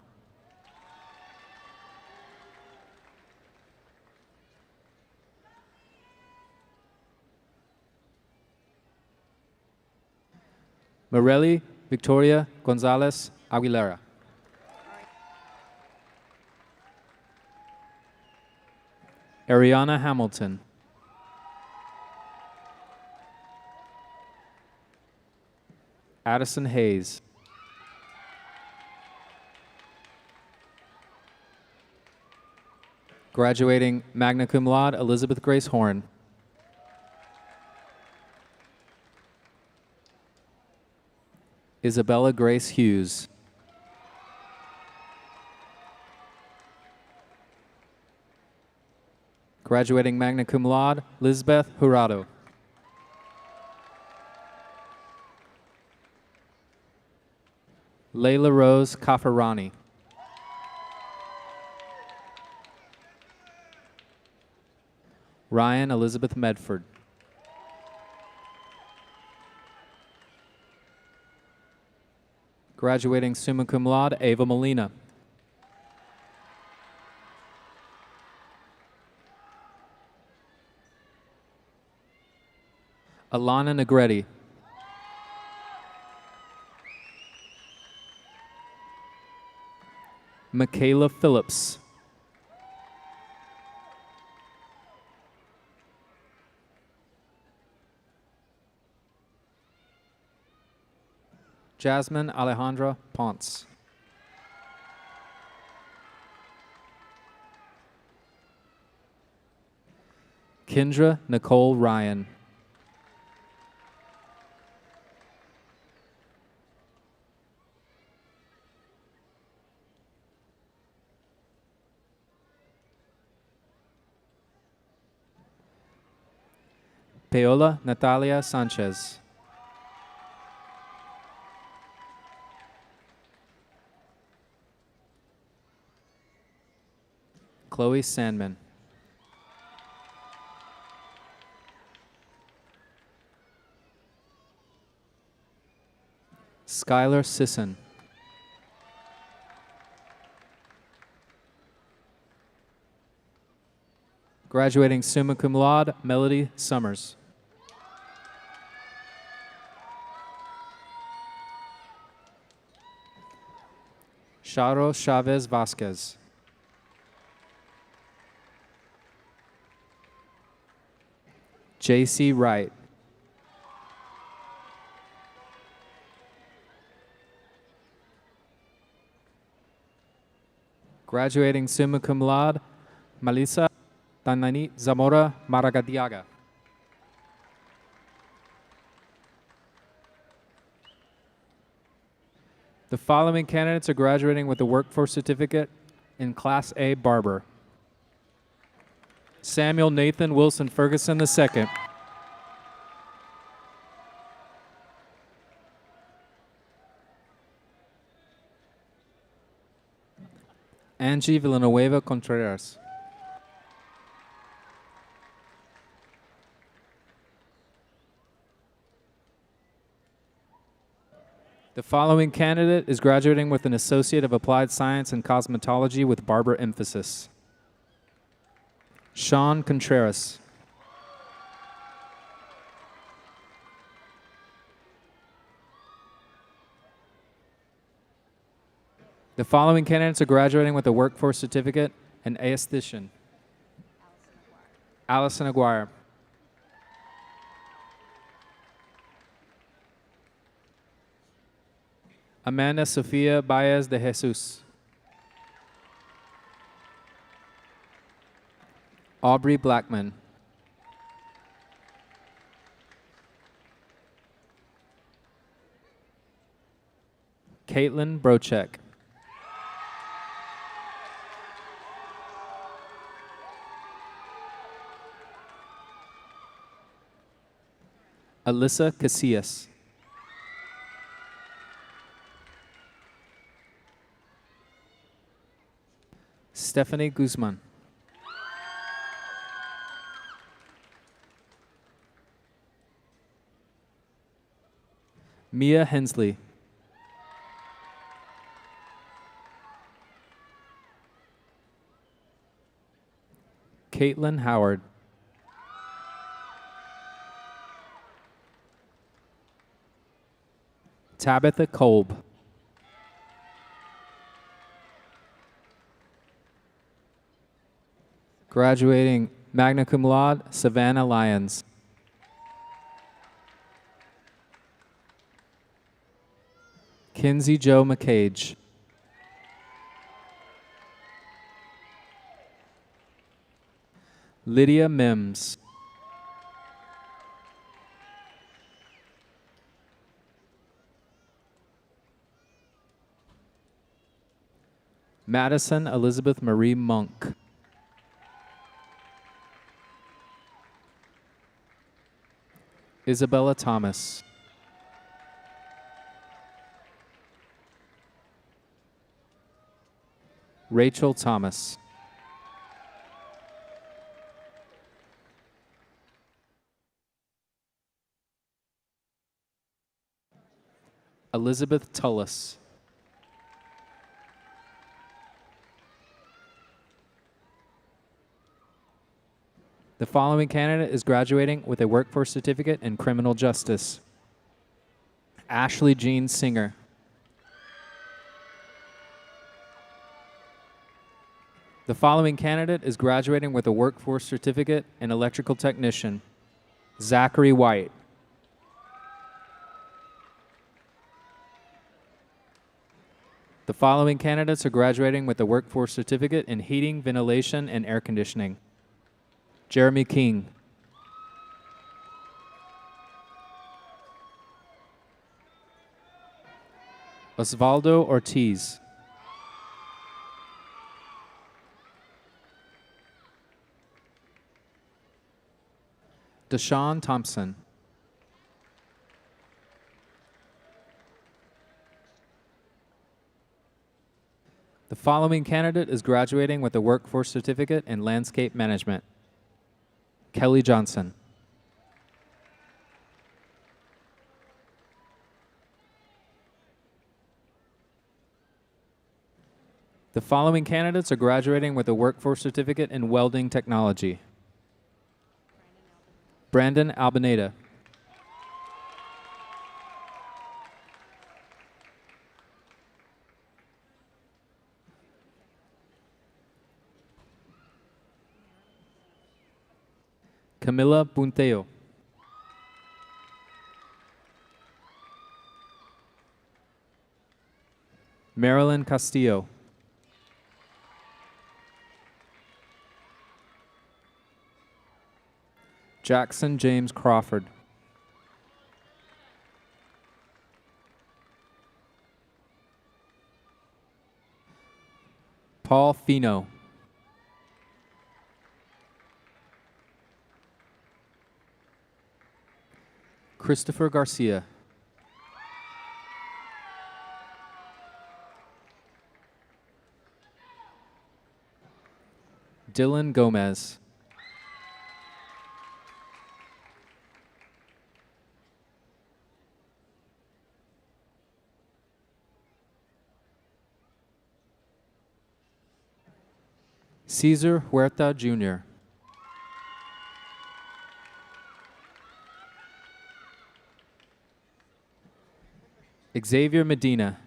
Morelli Victoria Gonzalez Aguilera. Ariana Hamilton. Addison Hayes. Graduating magna cum laude, Elizabeth Grace Horn. Isabella Grace Hughes. Graduating magna cum laude, Lisbeth Jurado. Layla Rose Kafarani. Ryan Elizabeth Medford. Graduating summa cum laude, Ava Molina. Alana Negretti. Michaela Phillips. Jasmine Alejandra Ponce. Kendra Nicole Ryan. Paola Natalia Sanchez. Chloe Sandman. Skylar Sisson. Graduating summa cum laude, Melody Summers. Sharo Chavez Vasquez. J.C. Wright. Graduating summa cum laude, Melissa Tanani Zamora Maragadiaga. The following candidates are graduating with a workforce certificate in Class A Barber. Samuel Nathan Wilson Ferguson II. Angie Villanueva Contreras. The following candidate is graduating with an Associate of Applied Science in Cosmetology with barber emphasis. Sean Contreras. The following candidates are graduating with a workforce certificate: an aesthetician. Allison Aguirre. Amanda Sofia Baez de Jesus. Aubrey Blackman. Caitlin Brochek. Alyssa Casillas. Stephanie Guzman. Mia Hensley. Caitlin Howard. Tabitha Kolb. Graduating magna cum laude, Savannah Lyons. Kinsey Jo McCage. Lydia Mims. Madison Elizabeth Marie Monk. Isabella Thomas. Rachel Thomas. Elizabeth Tullis. The following candidate is graduating with a workforce certificate in criminal justice: Ashley Jean Singer. The following candidate is graduating with a workforce certificate in electrical technician: Zachary White. The following candidates are graduating with a workforce certificate in heating, ventilation, and air conditioning: Jeremy King. Osvaldo Ortiz. Deshaun Thompson. The following candidate is graduating with a workforce certificate in landscape management: Kelly Johnson. The following candidates are graduating with a workforce certificate in welding technology: Brandon Albaneda. Camila Punteo. Marilyn Castillo. Jackson James Crawford. Paul Fino. Christopher Garcia. Dylan Gomez. Cesar Huerta Jr. Xavier Medina.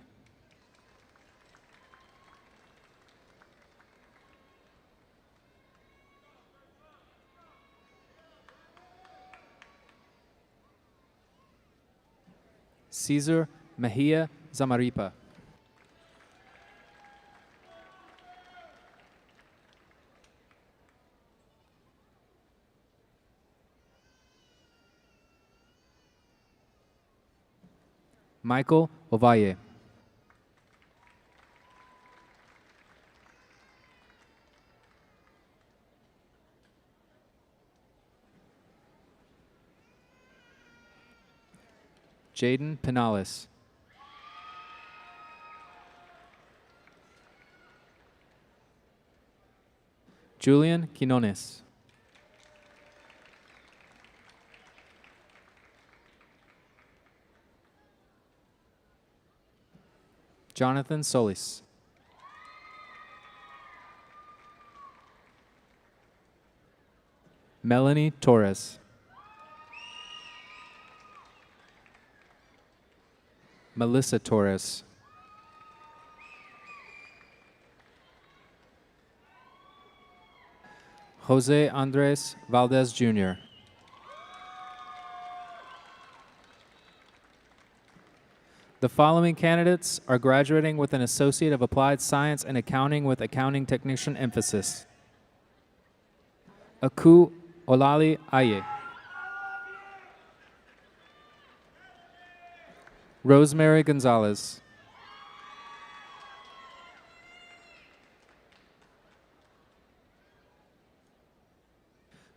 Cesar Mejia Zamaripa. Michael Ovalle. Jaden Pinales. Julian Quinones. Jonathan Solis. Melanie Torres. Melissa Torres. Jose Andres Valdez Jr. The following candidates are graduating with an Associate of Applied Science and Accounting with Accounting Technician emphasis. Aku Olali Aye. Rosemary Gonzalez.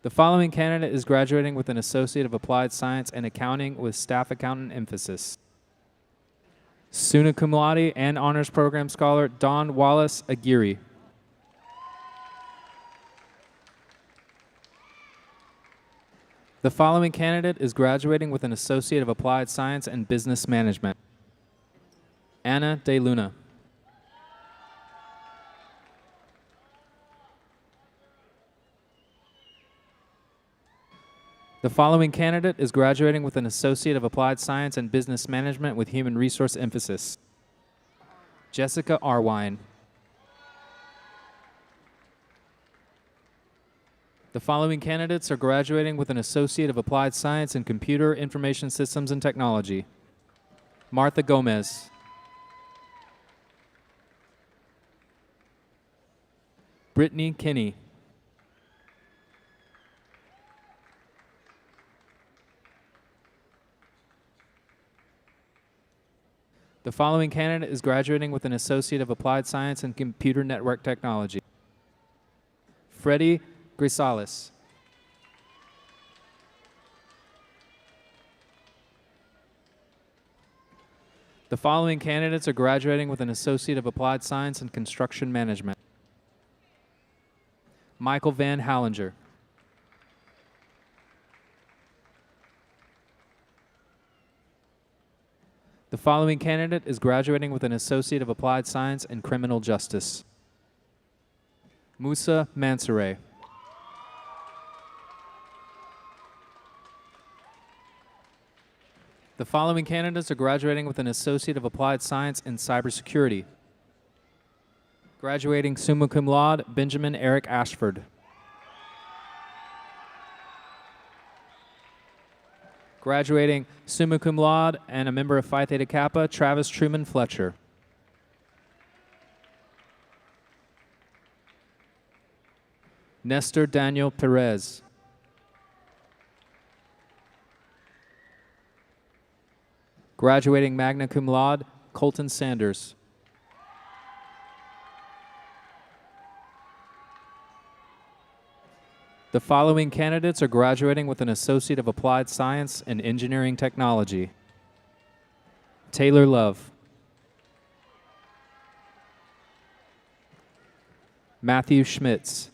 The following candidate is graduating with an Associate of Applied Science and Accounting with Staff Accountant emphasis. Summa cum laude and Honors Program Scholar Don Wallace Aguirre. The following candidate is graduating with an Associate of Applied Science and Business Management. Anna De Luna. The following candidate is graduating with an Associate of Applied Science and Business Management with Human Resource emphasis. Jessica Arwine. The following candidates are graduating with an Associate of Applied Science in Computer, Information Systems, and Technology. Martha Gomez. Brittany Kinney. The following candidate is graduating with an Associate of Applied Science in Computer Network Technology. Freddie Grisales. The following candidates are graduating with an Associate of Applied Science in Construction Management. Michael Van Hallinger. The following candidate is graduating with an Associate of Applied Science in Criminal Justice. Musa Mansoure. The following candidates are graduating with an Associate of Applied Science in Cybersecurity. Graduating summa cum laude, Benjamin Eric Ashford. Graduating summa cum laude and a member of Phi Theta Kappa, Travis Truman Fletcher. Nestor Daniel Perez. Graduating magna cum laude, Colton Sanders. The following candidates are graduating with an Associate of Applied Science in Engineering Technology. Taylor Love. Matthew Schmitz.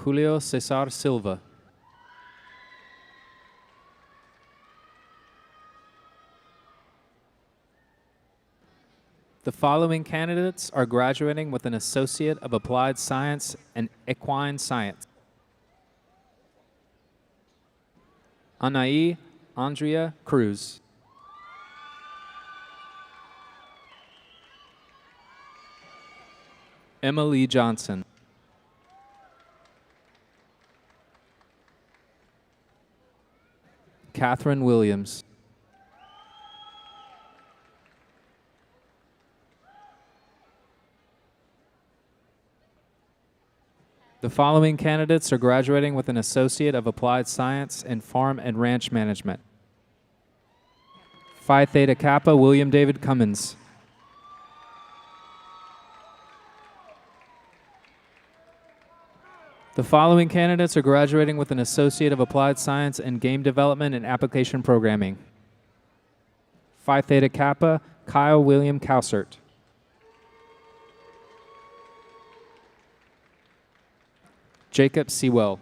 Julio Cesar Silva. The following candidates are graduating with an Associate of Applied Science in Equine Science. Anaí Andrea Cruz. Emma Lee Johnson. Catherine Williams. The following candidates are graduating with an Associate of Applied Science in Farm and Ranch Management. Phi Theta Kappa, William David Cummins. The following candidates are graduating with an Associate of Applied Science in Game Development and Application Programming. Phi Theta Kappa, Kyle William Cowsert. Jacob Sewell.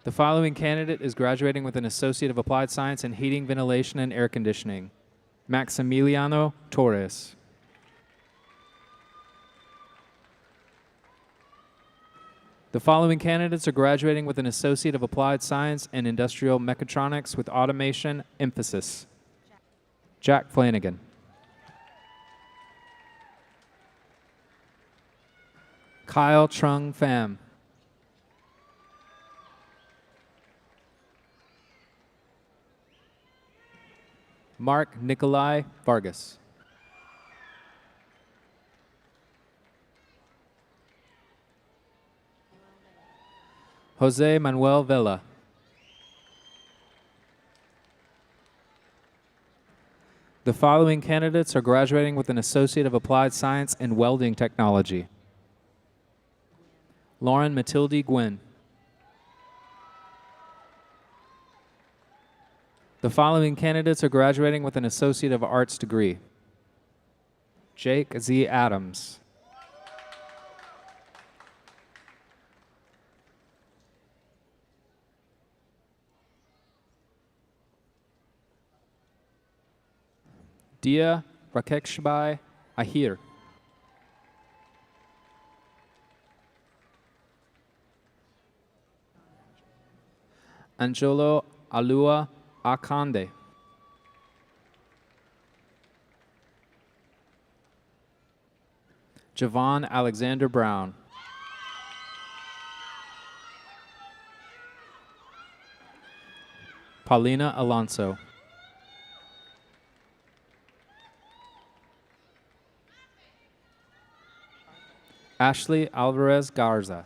The following candidate is graduating with an Associate of Applied Science in Heating, Ventilation, and Air Conditioning. Maximiliano Torres. The following candidates are graduating with an Associate of Applied Science in Industrial Mechatronics with Automation emphasis. Jack Flanagan. Kyle Trung Pham. Mark Nikolai Vargas. Jose Manuel Vela. The following candidates are graduating with an Associate of Applied Science in Welding Technology. Lauren Matilde Gwynn. The following candidates are graduating with an Associate of Arts degree. Jake Z. Adams. Dia Rakeshbai Ahir. Angelo Alua Akande. Javon Alexander Brown. Paulina Alonso. Ashley Alvarez Garza.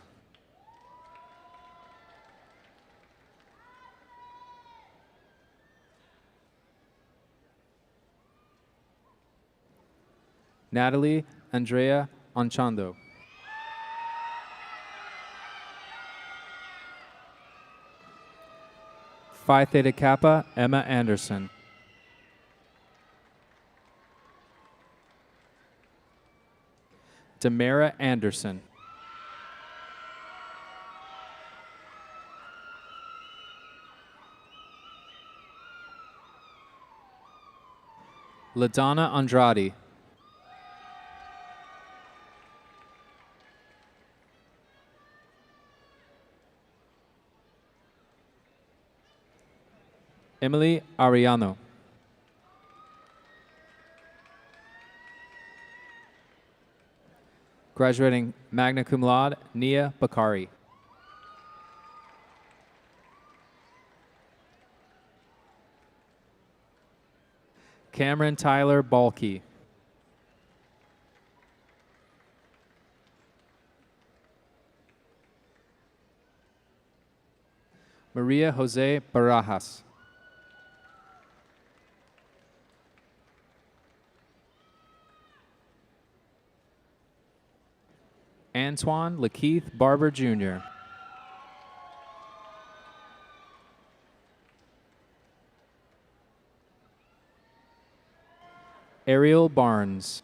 Natalie Andrea Anchando. Phi Theta Kappa Emma Anderson. Demara Anderson. LaDonna Andrade. Emily Ariano. Graduating magna cum laude, Nia Bakari. Cameron Tyler Balke. Maria Jose Barajas. Antoine Lakeith Barber Jr. Ariel Barnes.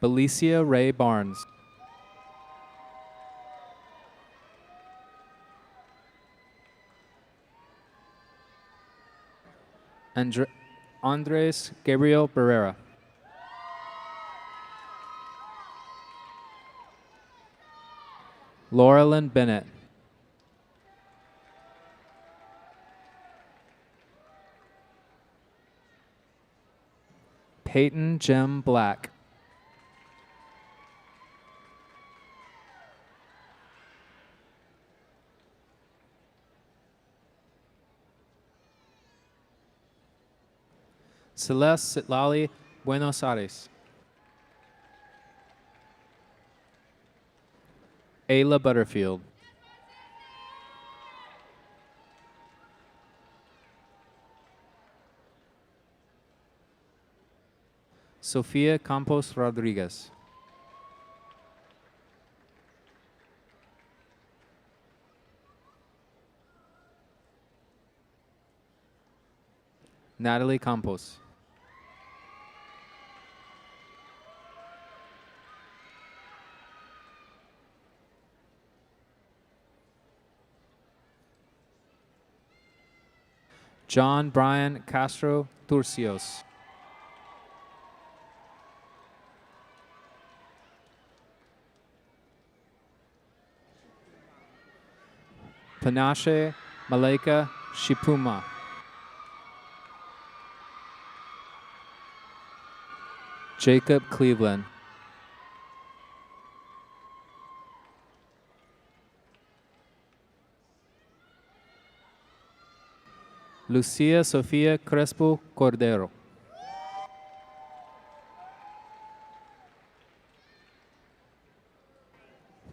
Belicia Ray Barnes. Andres Gabriel Barrera. Laurelyn Bennett. Peyton Jim Black. Celeste Sitlali Buenos Aires. Ayla Butterfield. Sofia Campos Rodriguez. Natalie Campos. John Brian Castro Turcios. Panache Malaika Shipuma. Jacob Cleveland. Lucia Sofia Crespo Cordero.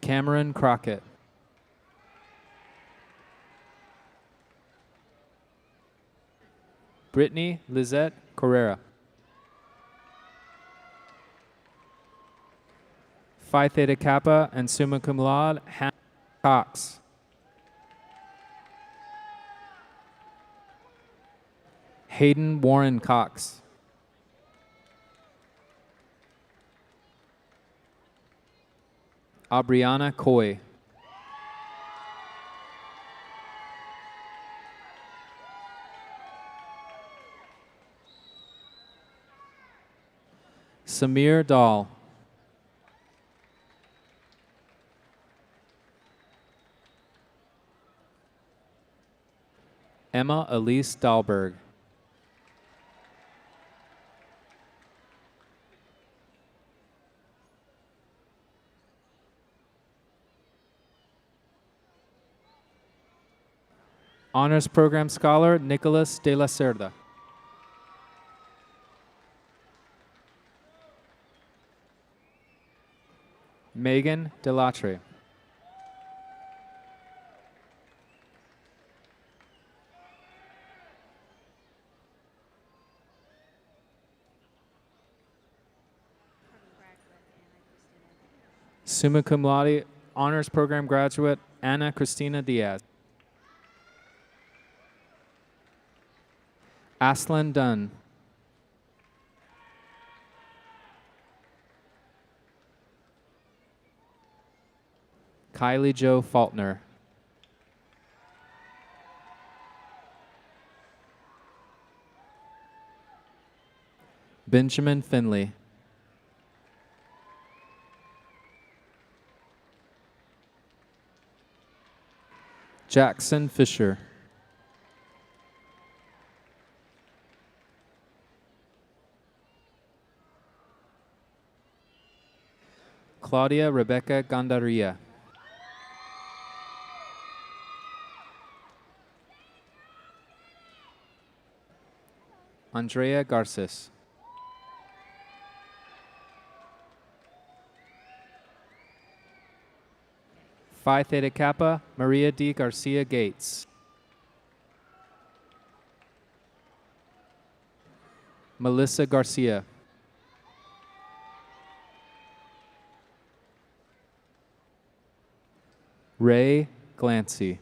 Cameron Crockett. Brittany Lizette Carrera. Phi Theta Kappa and summa cum laude, Hannah Cox. Hayden Warren Cox. Aubriana Coy. Samir Dahl. Emma Elise Dahlberg. Honors Program Scholar Nicholas de la Cerda. Megan Delatre. Summa cum laude, Honors Program graduate Anna Cristina Diaz. Aslan Dunn. Kylie Jo Faulkner. Benjamin Finley. Jackson Fisher. Claudia Rebecca Gandaria. Andrea Garces. Phi Theta Kappa, Maria D. Garcia Gates. Melissa Garcia. Ray Glancy.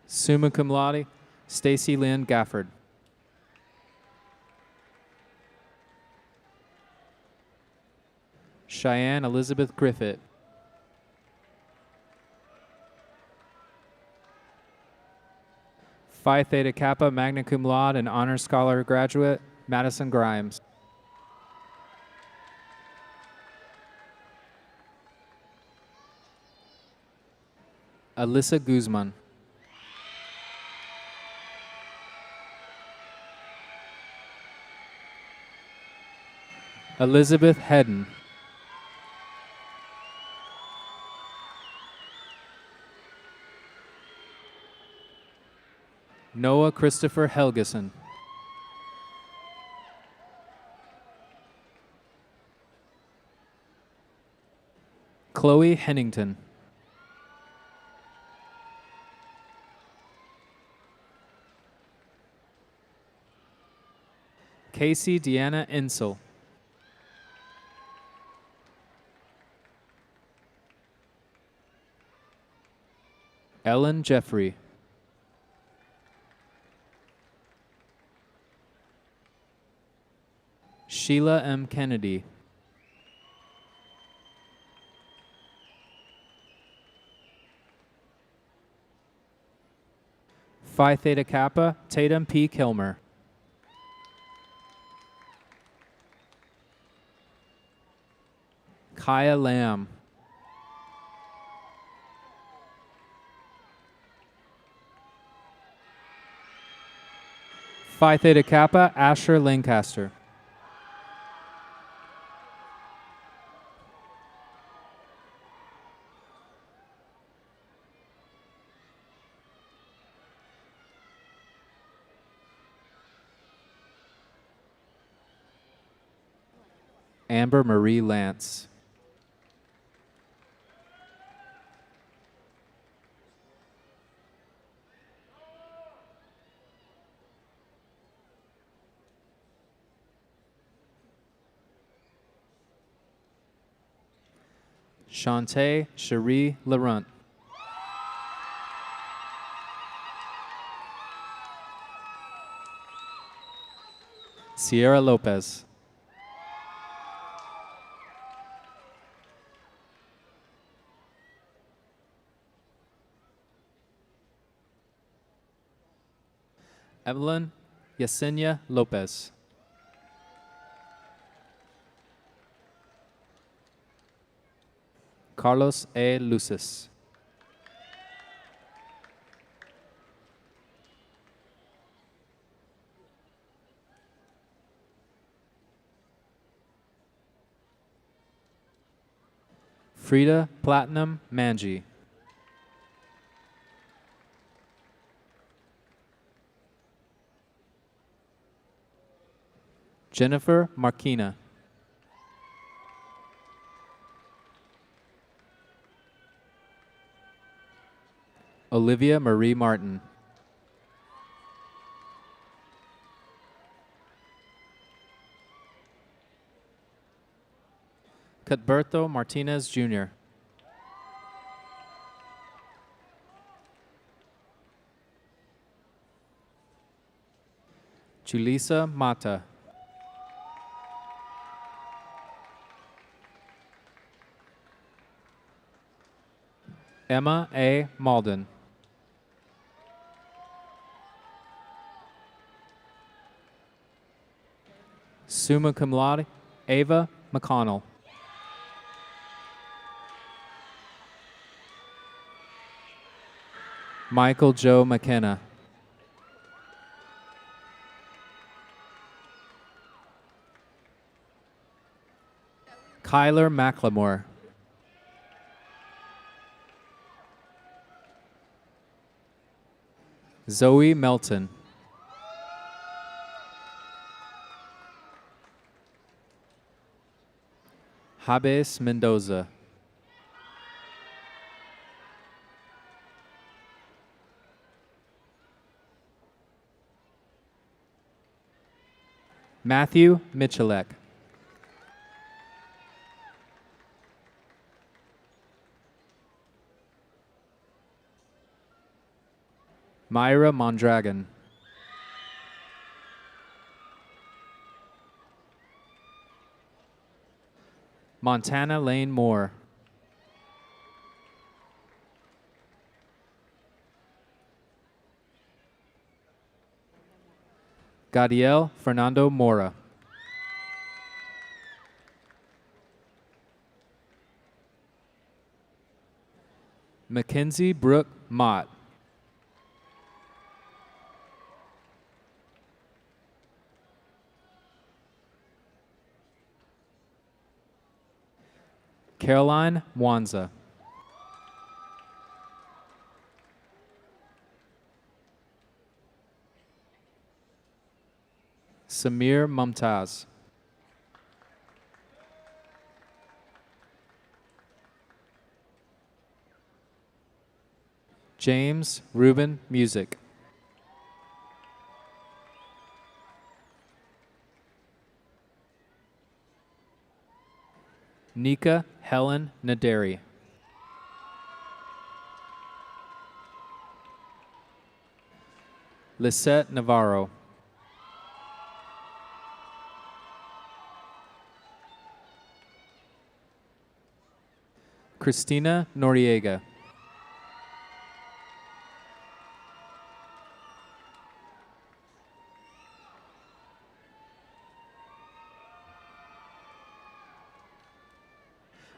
Summa cum laude, Stacy Lynn Gafford. Cheyenne Elizabeth Griffith. Phi Theta Kappa, magna cum laude and honors scholar graduate, Madison Grimes. Alyssa Guzman. Elizabeth Hedden. Noah Christopher Helgeson. Chloe Hennington. Casey Deanna Insel. Ellen Jeffrey. Sheila M. Kennedy. Phi Theta Kappa, Tatum P. Kilmer. Kaya Lamb. Phi Theta Kappa, Asher Lancaster. Amber Marie Lance. Shantae Cherie Laurent. Sierra Lopez. Evelyn Yesenia Lopez. Carlos A. Lucis. Frida Platinum Manji. Jennifer Marquina. Olivia Marie Martin. Cuthberto Martinez Jr. Julissa Mata. Emma A. Malden. Summa cum laude, Ava McConnell. Michael Joe McKenna. Kyler McLemore. Zoe Melton. Jabez Mendoza. Matthew Michalek. Myra Mondragon. Montana Lane Moore. Gadiel Fernando Mora. Mackenzie Brooke Mott. Caroline Wanza. Samir Mumtaz. James Ruben Music. Nika Helen Naderi. Lisette Navarro. Christina Noriega.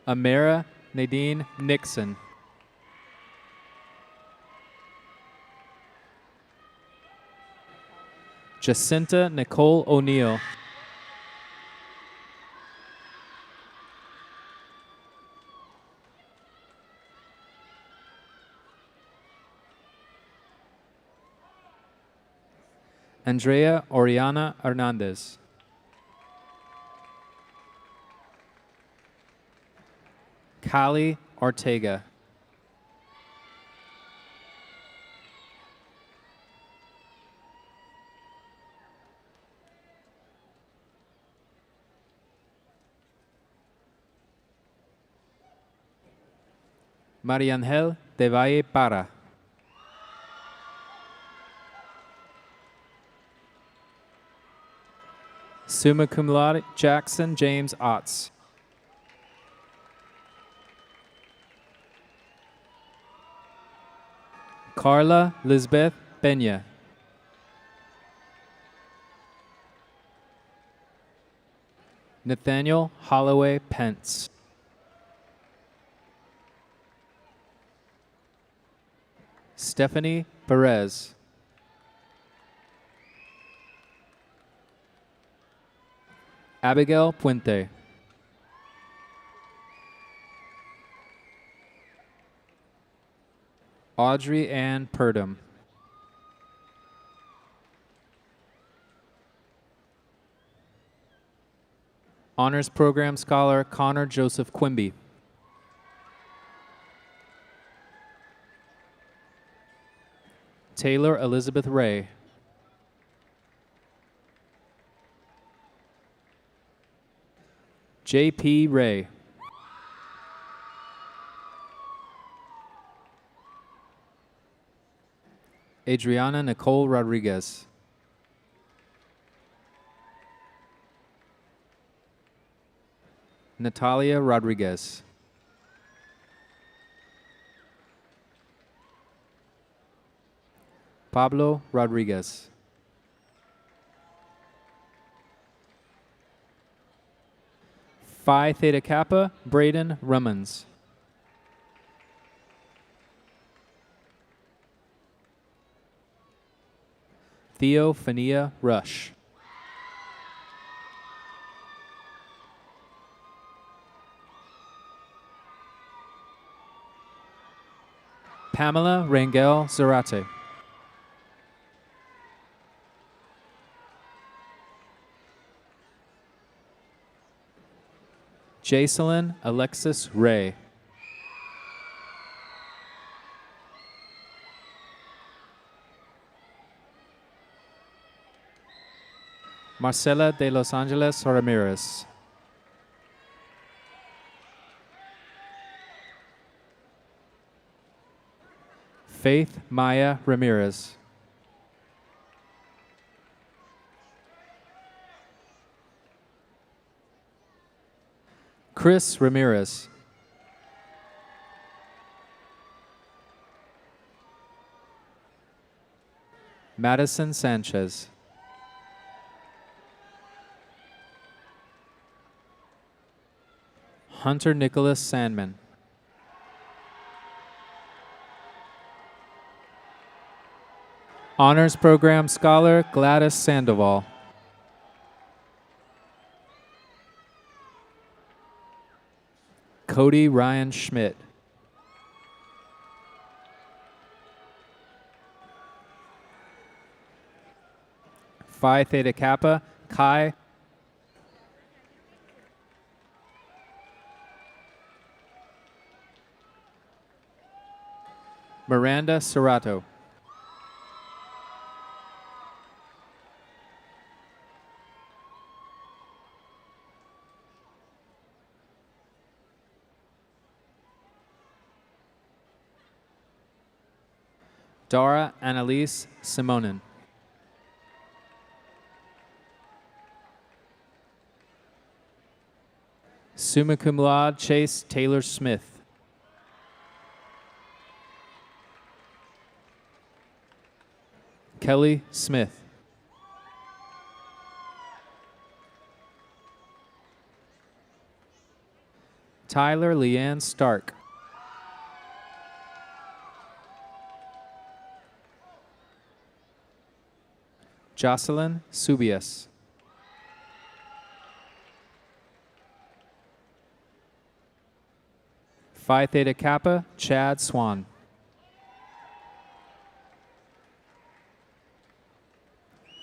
Amara Nadine Nixon. Jacinta Nicole O'Neill. Andrea Oriana Hernandez. Kali Ortega. Mariangel de Valle Para. Summa cum laude, Jackson James Otts. Carla Lisbeth Benya. Nathaniel Holloway Pence. Stephanie Perez. Abigail Puente. Audrey Ann Purdom. Honors Program Scholar Connor Joseph Quimby. Taylor Elizabeth Ray. J.P. Ray. Adriana Nicole Rodriguez. Natalia Rodriguez. Pablo Rodriguez. Phi Theta Kappa, Braden Rummans. Theo Fania Rush. Pamela Rangel Zarate. Jacelyn Alexis Ray. Marcela de Los Angeles Ramirez. Faith Maya Ramirez. Chris Ramirez. Madison Sanchez. Hunter Nicholas Sandman. Honors Program Scholar Gladys Sandoval. Cody Ryan Schmidt. Phi Theta Kappa Kai Miranda Serrato. Dara Annalise Simonin. Summa cum laude Chase Taylor Smith. Kelly Smith. Tyler Leanne Stark. Jocelyn Subias. Phi Theta Kappa Chad Swan.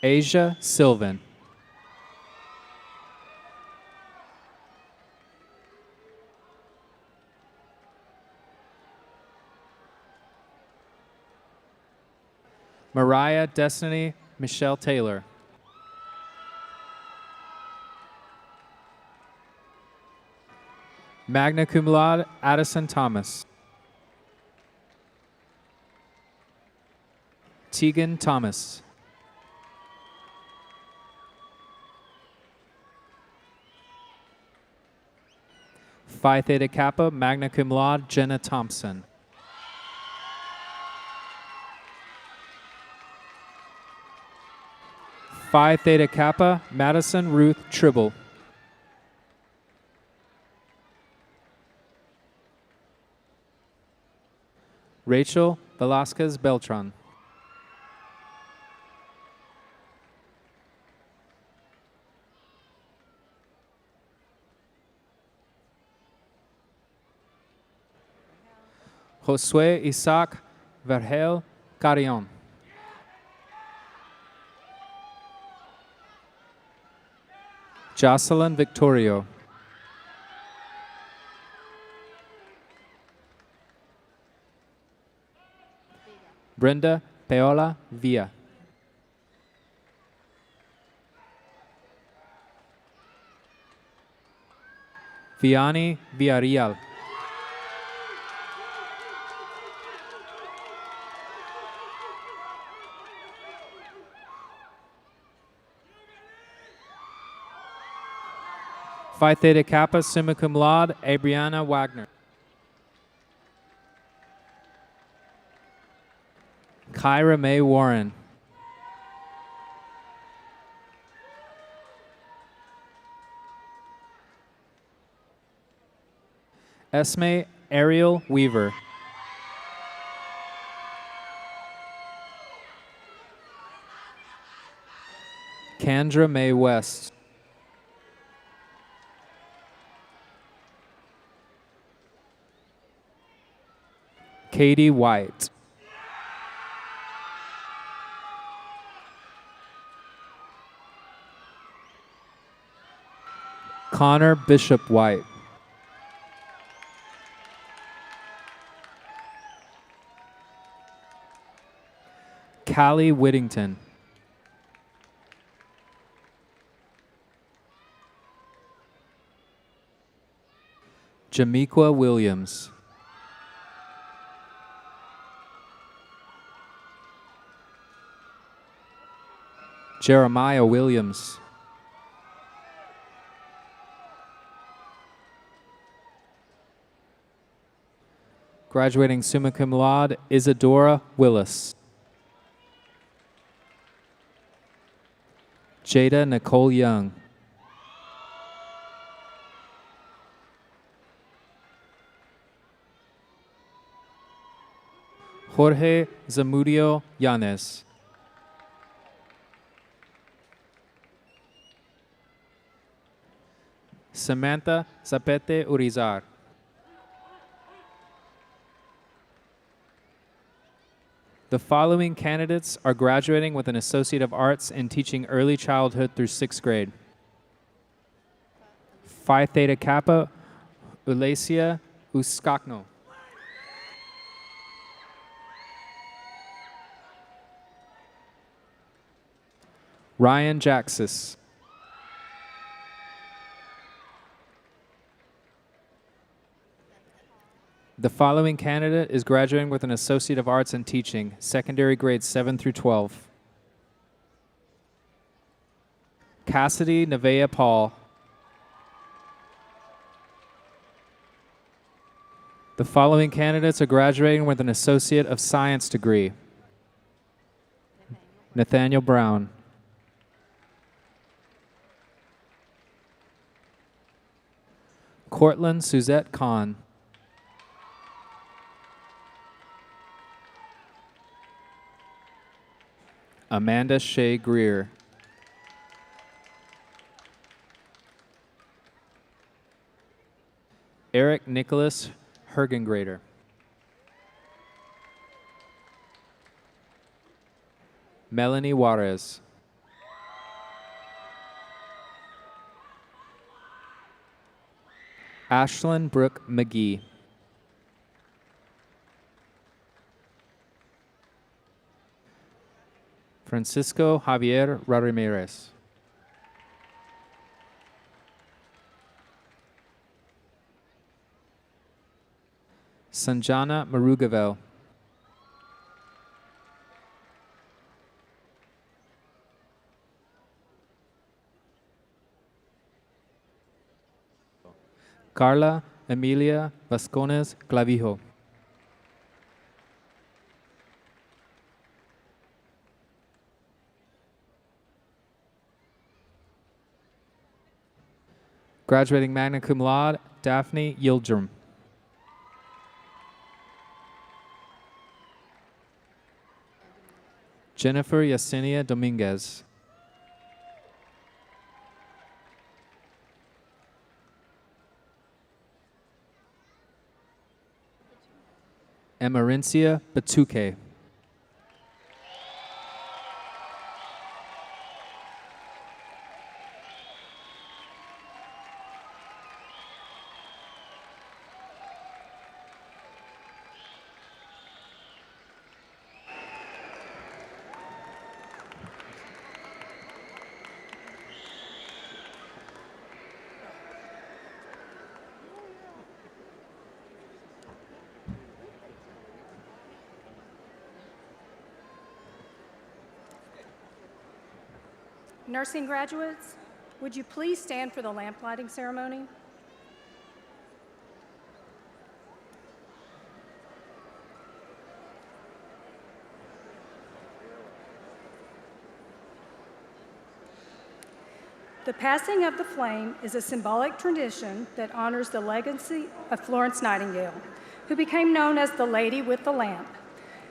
Asia Sylvan. Mariah Destiny Michelle Taylor. Magna cum laude Addison Thomas. Tegan Thomas. Phi Theta Kappa Magna cum laude Jenna Thompson. Phi Theta Kappa Madison Ruth Tribble. Rachel Velasquez Beltran. Josue Isaac Vergel Carrion. Jocelyn Victorio. Brenda Paola Villa. Vianney Villarreal. Phi Theta Kappa Summa Cum Laude Abriana Wagner. Kyra Mae Warren. Esme Ariel Weaver. Kendra Mae West. Katie White. Connor Bishop White. Callie Whittington. Jamiqua Williams. Jeremiah Williams. Graduating summa cum laude, Isadora Willis. Jada Nicole Young. Jorge Zamudio Yanes. Samantha Zapete Urizar. The following candidates are graduating with an Associate of Arts in teaching early childhood through 6th grade. Phi Theta Kappa, Ulacia Uskakno. Ryan Jaxis. The following candidate is graduating with an Associate of Arts in Teaching, secondary grades 7 through 12. Cassidy Nevaeh Paul. The following candidates are graduating with an Associate of Science degree. Nathaniel Brown. Cortland Suzette Kahn. Amanda Shea Greer. Eric Nicholas Hergengrader. Melanie Juarez. Ashlyn Brooke McGee. Francisco Javier Ramirez. Sanjana Marugavel. Carla Emilia Vascones Clavijo. Graduating magna cum laude, Daphne Yildirim. Jennifer Yesenia Dominguez. Emarincia Batuque. Nursing graduates, would you please stand for the lamp lighting ceremony? The passing of the flame is a symbolic tradition that honors the legacy of Florence Nightingale, who became known as the Lady with the Lamp,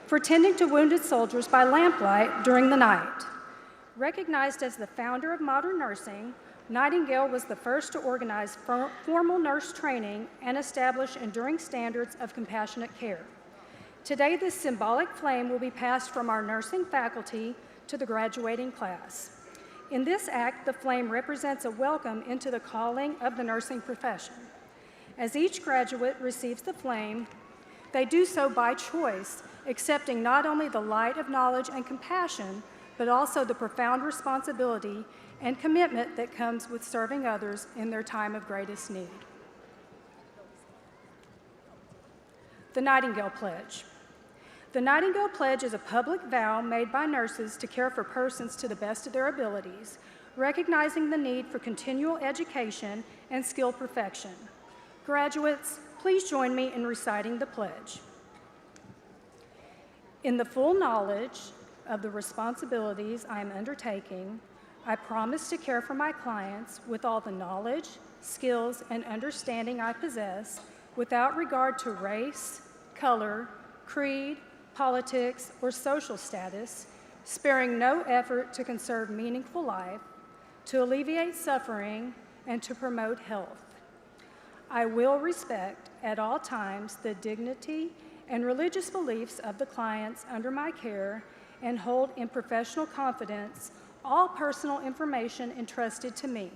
for tending to wounded soldiers by lamplight during the night. Recognized as the founder of modern nursing, Nightingale was the first to organize formal nurse training and establish enduring standards of compassionate care. Today, this symbolic flame will be passed from our nursing faculty to the graduating class. In this act, the flame represents a welcome into the calling of the nursing profession. As each graduate receives the flame, they do so by choice, accepting not only the light of knowledge and compassion, but also the profound responsibility and commitment that comes with serving others in their time of greatest need. The Nightingale Pledge. The Nightingale Pledge is a public vow made by nurses to care for persons to the best of their abilities, recognizing the need for continual education and skill perfection. Graduates, please join me in reciting the pledge. In the full knowledge of the responsibilities I am undertaking, I promise to care for my clients with all the knowledge, skills, and understanding I possess, without regard to race, color, creed, politics, or social status, sparing no effort to conserve meaningful life, to alleviate suffering, and to promote health. I will respect at all times the dignity and religious beliefs of the clients under my care and hold in professional confidence all personal information entrusted to me.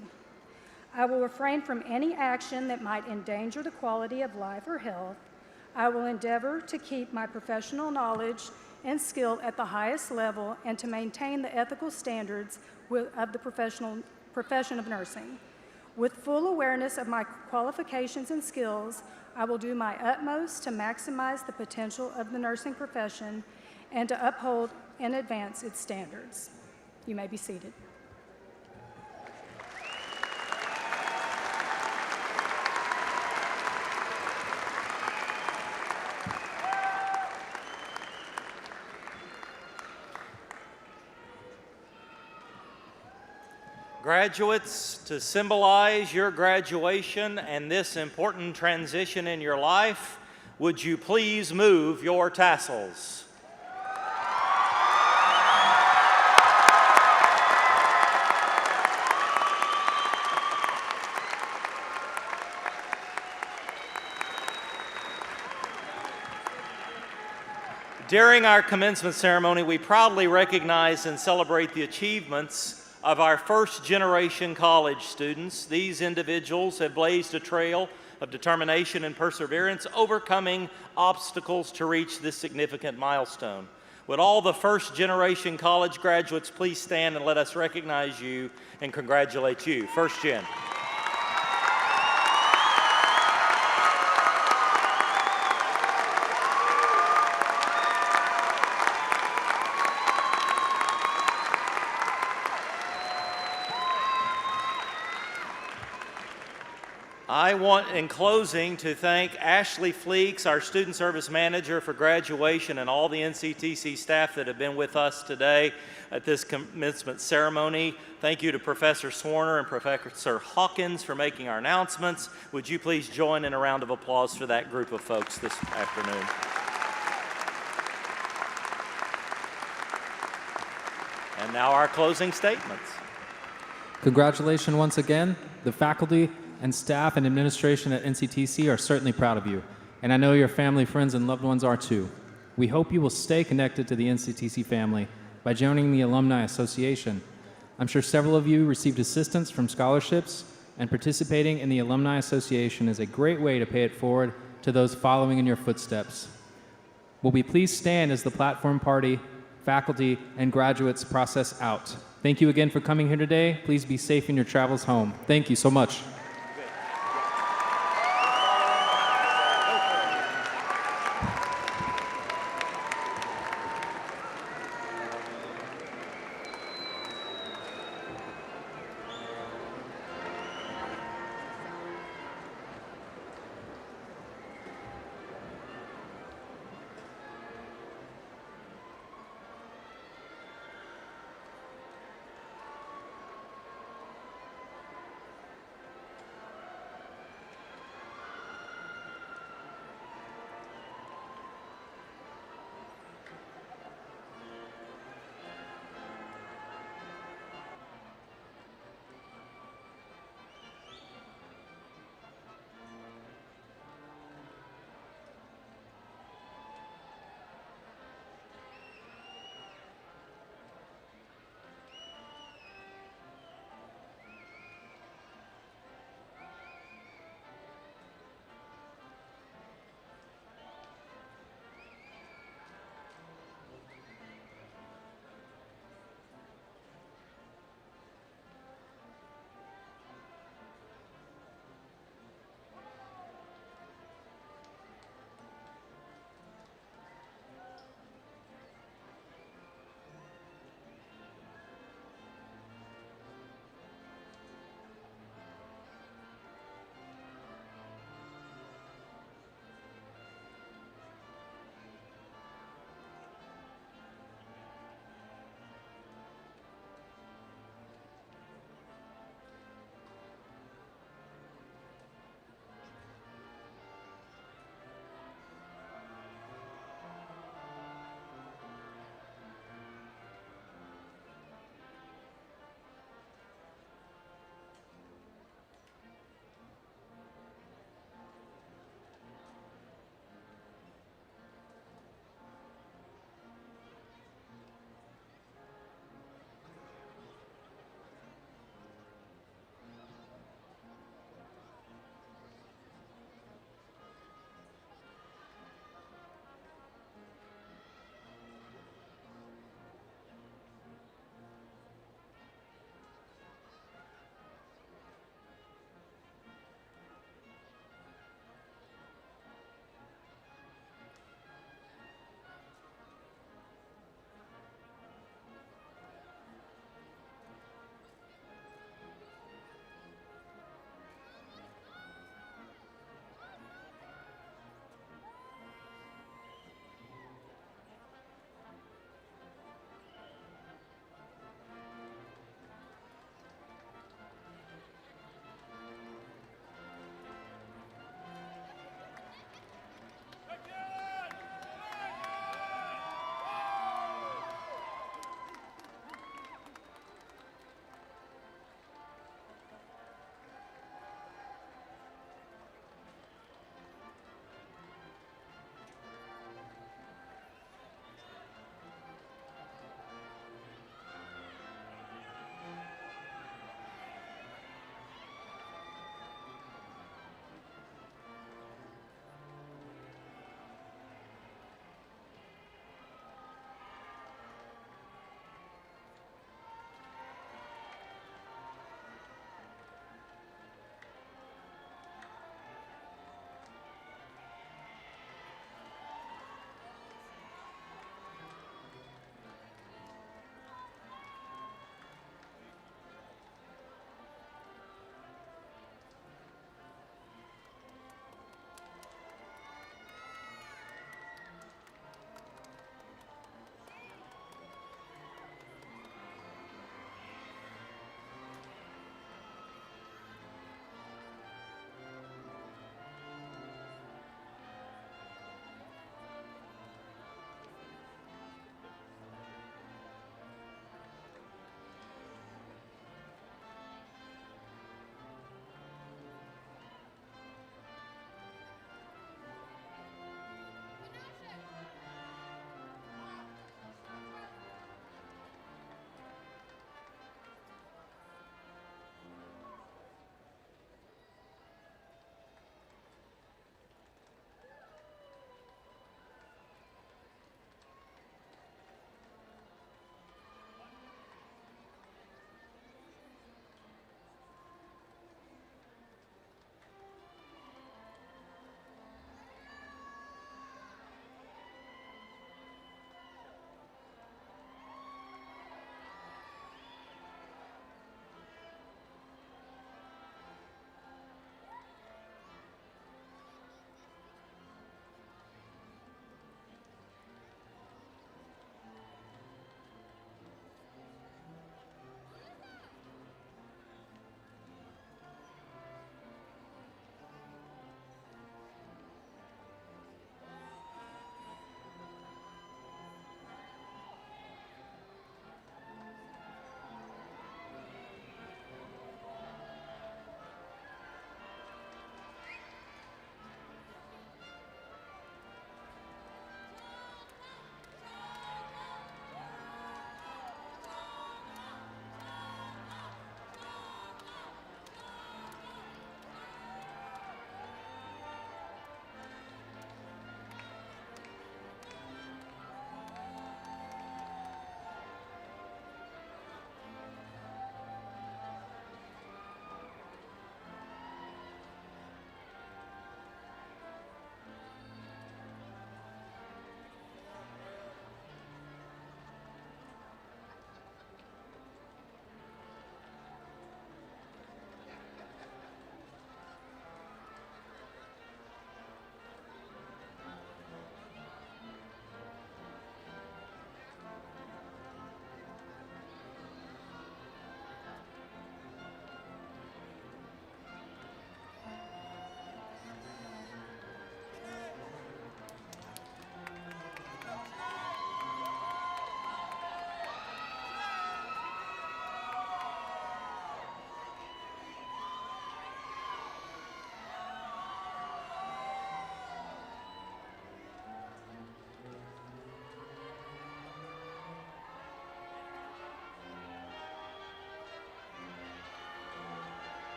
I will refrain from any action that might endanger the quality of life or health. I will endeavor to keep my professional knowledge and skill at the highest level and to maintain the ethical standards of the profession of nursing. With full awareness of my qualifications and skills, I will do my utmost to maximize the potential of the nursing profession and to uphold and advance its standards. You may be seated. Graduates, to symbolize your graduation and this important transition in your life, would you please move your tassels? During our commencement ceremony, we proudly recognize and celebrate the achievements of our first-generation college students. These individuals have blazed a trail of determination and perseverance, overcoming obstacles to reach this significant milestone. Would all the first-generation college graduates please stand and let us recognize you and congratulate you. First gen. I want, in closing, to thank Ashley Fleeks, our Student Service Manager for graduation, and all the NCTC staff that have been with us today at this commencement ceremony. Thank you to Professor Swarner and Professor Hawkins for making our announcements. Would you please join in a round of applause for that group of folks this afternoon? And now our closing statements. Congratulations once again. The faculty and staff and administration at NCTC are certainly proud of you, and I know your family, friends, and loved ones are too. We hope you will stay connected to the NCTC family by joining the Alumni Association. I'm sure several of you received assistance from scholarships, and participating in the Alumni Association is a great way to pay it forward to those following in your footsteps. Will we please stand as the platform party, faculty, and graduates process out? Thank you again for coming here today. Please be safe in your travels home. Thank you so much.